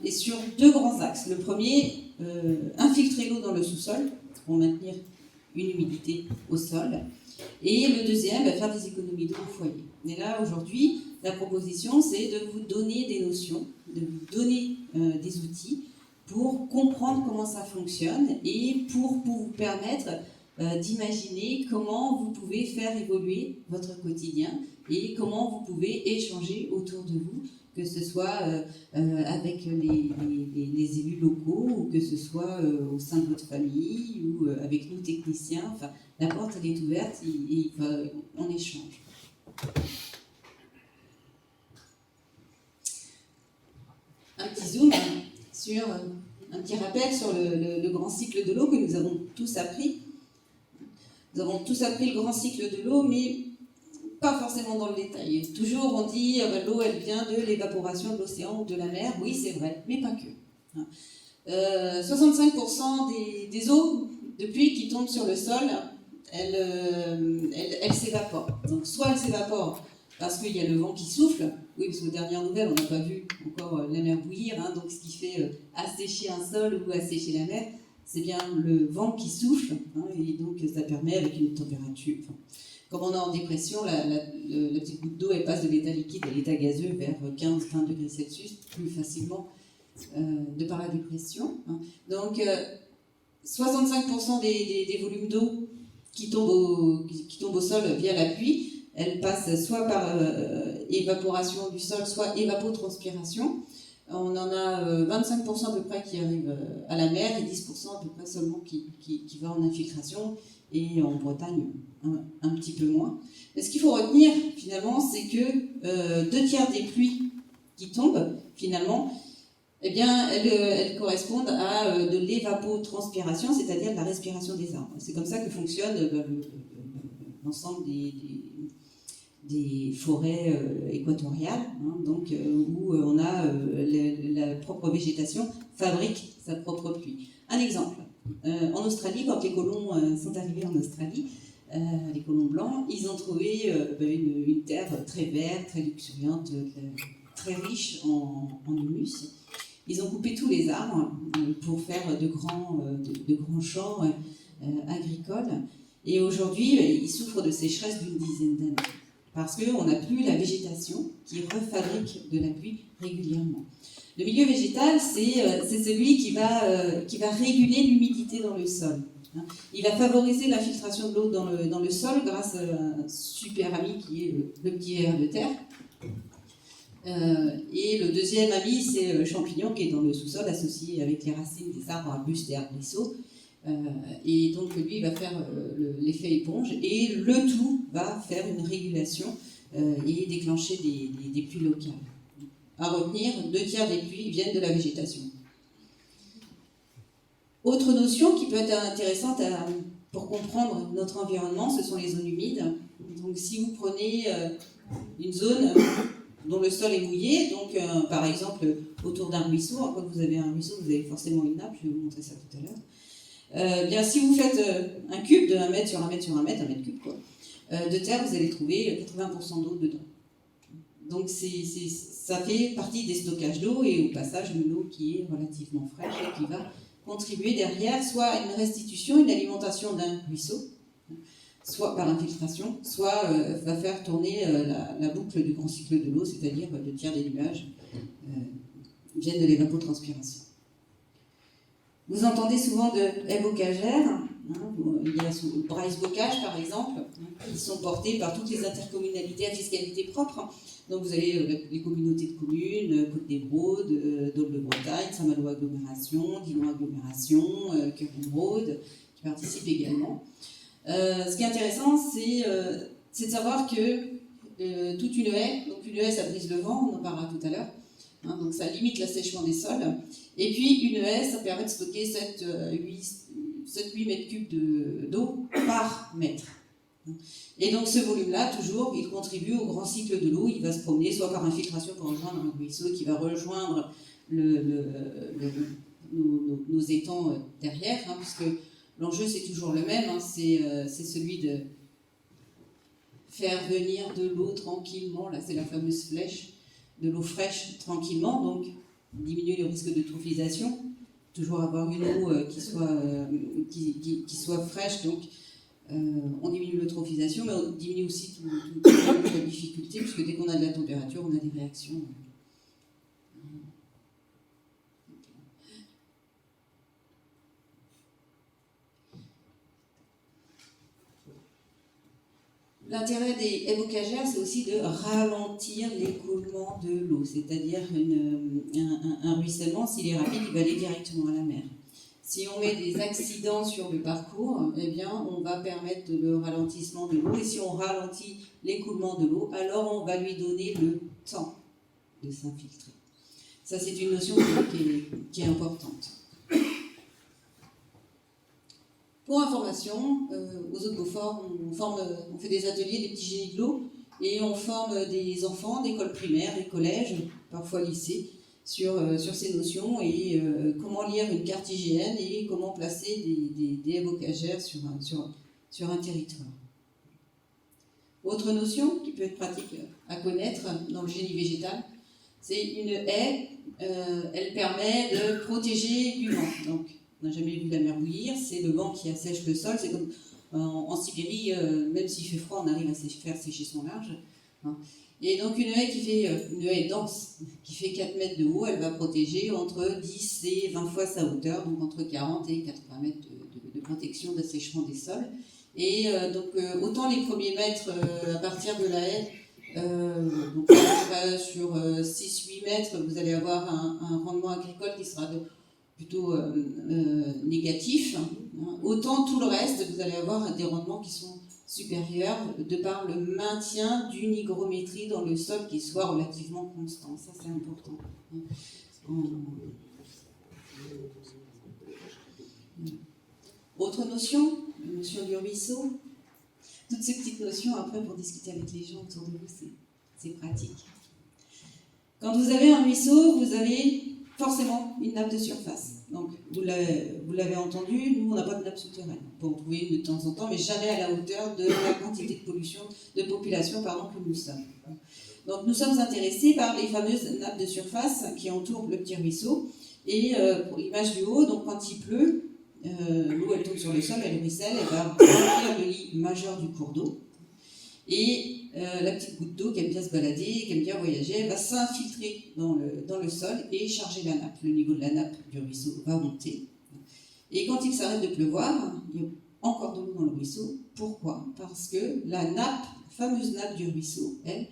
et sur 2 grands axes. Le premier, infiltrer l'eau dans le sous-sol pour maintenir une humidité au sol. Et le deuxième, faire des économies d'eau au foyer. Et là, aujourd'hui, la proposition, c'est de vous donner des notions, de vous donner des outils pour comprendre comment ça fonctionne et pour vous permettre d'imaginer comment vous pouvez faire évoluer votre quotidien et comment vous pouvez échanger autour de vous, que ce soit avec les élus locaux ou que ce soit au sein de votre famille ou avec nous techniciens. Enfin, la porte elle est ouverte et on échange. Un petit zoom sur un petit rappel sur le grand cycle de l'eau que nous avons tous appris. Nous avons tous appris le grand cycle de l'eau, mais pas forcément dans le détail. Toujours on dit l'eau elle vient de l'évaporation de l'océan ou de la mer. Oui, c'est vrai, mais pas que. 65% des eaux de pluie qui tombent sur le sol, elles s'évaporent. Donc soit elles s'évaporent parce qu'il y a le vent qui souffle. Oui, parce qu'aux dernières nouvelles, on n'a pas vu encore la mer bouillir. Donc ce qui fait assécher un sol ou assécher la mer, c'est bien le vent qui souffle. Et donc ça permet avec une température... Comme on est en dépression, la petite goutte d'eau elle passe de l'état liquide à l'état gazeux vers 15-20 degrés Celsius plus facilement de par la dépression. Donc 65% des volumes d'eau qui tombent au sol via la pluie, elles passent soit par évaporation du sol, soit évapotranspiration. On en a 25% à peu près qui arrivent à la mer et 10% à peu près seulement qui va en infiltration. Et en Bretagne, un petit peu moins. Mais ce qu'il faut retenir, finalement, c'est que 2 tiers des pluies qui tombent, finalement, eh bien, elles correspondent à de l'évapotranspiration, c'est-à-dire de la respiration des arbres. C'est comme ça que fonctionne l'ensemble des forêts équatoriales, donc, où on a la propre végétation fabrique sa propre pluie. Un exemple. En Australie, quand les colons sont arrivés en Australie, les colons blancs, ils ont trouvé une terre très verte, très luxuriante, très riche en humus. Ils ont coupé tous les arbres pour faire de grands champs agricoles. Et aujourd'hui, ils souffrent de sécheresse d'une dizaine d'années. Parce qu'on n'a plus la végétation qui refabrique de la pluie régulièrement. Le milieu végétal, c'est celui qui va réguler l'humidité dans le sol. Il va favoriser l'infiltration de l'eau dans le sol grâce à un super ami qui est le petit ver de terre. Et le deuxième ami, c'est le champignon qui est dans le sous-sol associé avec les racines des arbres, arbustes et arbrisseaux. Et donc lui, il va faire l'effet éponge et le tout va faire une régulation et déclencher des pluies locales. À retenir, 2 tiers des pluies viennent de la végétation. Autre notion qui peut être intéressante pour comprendre notre environnement, ce sont les zones humides. Donc si vous prenez une zone dont le sol est mouillé, donc par exemple autour d'un ruisseau, quand vous avez un ruisseau, vous avez forcément une nappe, je vais vous montrer ça tout à l'heure. Bien, si vous faites un cube de 1 mètre sur 1 mètre sur 1 mètre, 1 mètre cube, de terre, vous allez trouver 80% d'eau dedans. Donc ça fait partie des stockages d'eau et au passage une eau qui est relativement fraîche et qui va contribuer derrière soit à une restitution, une alimentation d'un ruisseau, soit par infiltration, soit va faire tourner la boucle du grand cycle de l'eau, c'est-à-dire 2 tiers des nuages viennent de l'évapotranspiration. Vous entendez souvent de haies bocagères, il y a Bryce Bocage par exemple, qui sont portés par toutes les intercommunalités à fiscalité propre. Donc vous avez les communautés de communes, Côte-des-Braudes, Dôle de Bretagne, Saint-Malo Agglomération, Dillon Agglomération, Cœur-en-Braude, qui participent également. Ce qui est intéressant, c'est de savoir que toute une haie, donc une haie ça brise le vent, on en parlera tout à l'heure, hein, donc ça limite l'assèchement des sols. Et puis une haie, ça permet de stocker 7-8 mètres cubes d'eau par mètre. Et donc ce volume-là, toujours, il contribue au grand cycle de l'eau. Il va se promener soit par infiltration pour rejoindre un ruisseau qui va rejoindre nos étangs derrière, hein, puisque l'enjeu c'est toujours le même, hein, c'est celui de faire venir de l'eau tranquillement. Là c'est la fameuse flèche, de l'eau fraîche tranquillement, donc diminuer le risque d'eutrophisation, toujours avoir une eau qui soit fraîche, donc on diminue l'eutrophisation, mais on diminue aussi toute la difficulté, puisque dès qu'on a de la température, on a des réactions. L'intérêt des haies bocagères, c'est aussi de ralentir l'écoulement de l'eau, c'est-à-dire un ruissellement, s'il est rapide, il va aller directement à la mer. Si on met des accidents sur le parcours, eh bien, on va permettre le ralentissement de l'eau. Et si on ralentit l'écoulement de l'eau, alors on va lui donner le temps de s'infiltrer. Ça, c'est une notion qui est importante. Pour information, aux Hauts de Beaufort, on fait des ateliers, des petits génies de l'eau, et on forme des enfants d'école primaire, des collèges, parfois lycées, sur ces notions et comment lire une carte IGN et comment placer des haies bocagères sur un territoire. Autre notion qui peut être pratique à connaître dans le génie végétal, c'est une haie, elle permet de protéger du vent. Donc, on n'a jamais vu la mer bouillir, c'est le vent qui assèche le sol, c'est comme en Sibérie, même s'il fait froid, on arrive à faire sécher son linge. Hein. Et donc une haie dense, qui fait 4 mètres de haut, elle va protéger entre 10 et 20 fois sa hauteur, donc entre 40 et 80 mètres de protection d'assèchement des sols. Et autant les premiers mètres à partir de la haie, donc sur 6-8 mètres, vous allez avoir un rendement agricole qui sera plutôt négatif. Hein. Autant tout le reste, vous allez avoir des rendements qui sont supérieurs de par le maintien d'une hygrométrie dans le sol qui soit relativement constant. Ça, c'est important. Autre notion, la notion du ruisseau. Toutes ces petites notions, après, pour discuter avec les gens autour de vous, c'est pratique. Quand vous avez un ruisseau, vous avez forcément une nappe de surface. Donc, vous l'avez entendu, nous, on n'a pas de nappe souterraine. On peut en trouver une de temps en temps, mais jamais à la hauteur de la quantité de population que nous sommes. Donc, nous sommes intéressés par les fameuses nappes de surface qui entourent le petit ruisseau. Et pour l'image du haut, donc quand il pleut, l'eau, elle tombe sur le sol, elle ruisselle, elle va remplir le lit majeur du cours d'eau. Et la petite goutte d'eau qui aime bien se balader, qui aime bien voyager, elle va s'infiltrer dans le sol et charger la nappe. Le niveau de la nappe du ruisseau va monter. Et quand il s'arrête de pleuvoir, il y a encore de l'eau dans le ruisseau. Pourquoi ? Parce que la fameuse nappe du ruisseau, elle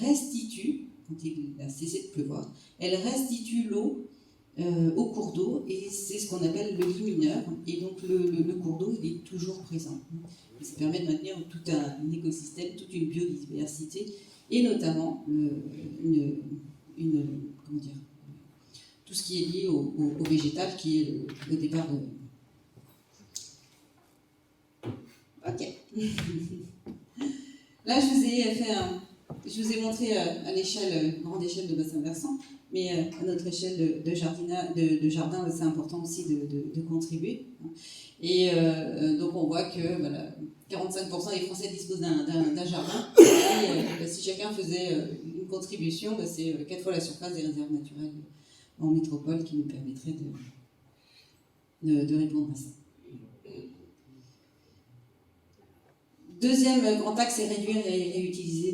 restitue, quand il a cessé de pleuvoir, elle restitue l'eau au cours d'eau, et c'est ce qu'on appelle le lit mineur. Et donc le cours d'eau, il est toujours présent. Ça permet de maintenir tout un écosystème, toute une biodiversité, et notamment tout ce qui est lié au végétal, qui est le départ de... Ok. Là, je vous ai montré à l'échelle, grande échelle de bassin versant, mais à notre échelle de jardin, c'est important aussi de contribuer. Et donc on voit que 45% des Français disposent d'un jardin. Et si chacun faisait une contribution, c'est 4 fois la surface des réserves naturelles en métropole qui nous permettrait de répondre à ça. Deuxième grand axe, c'est réduire et réutiliser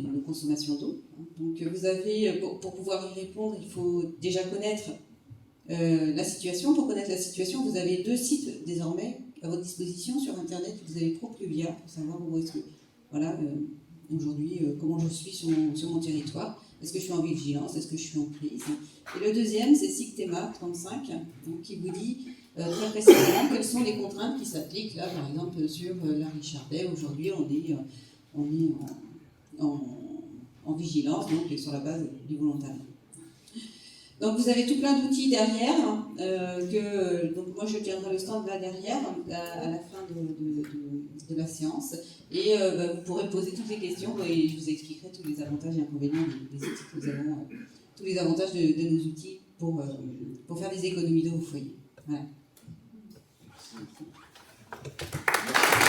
nos consommations d'eau. Donc vous avez, pour pouvoir y répondre, il faut déjà connaître la situation. Pour connaître la situation, vous avez 2 sites désormais à votre disposition sur Internet. Vous avez ProPluvia pour savoir où est-ce que, aujourd'hui, comment je suis sur mon territoire. Est-ce que je suis en vigilance? Est-ce que je suis en crise? Et le deuxième, c'est SICTEMA 35, donc, qui vous dit très précisément quelles sont les contraintes qui s'appliquent. Là, par exemple, sur la Richardaie, aujourd'hui, on est en vigilance, donc sur la base du volontariat. Donc vous avez tout plein d'outils derrière, donc moi je tiendrai le stand là derrière, à la fin de la séance, et vous pourrez poser toutes les questions et je vous expliquerai tous les avantages et inconvénients des outils que nous avons, tous les avantages de nos outils pour faire des économies d'eau au foyer. Voilà. Merci.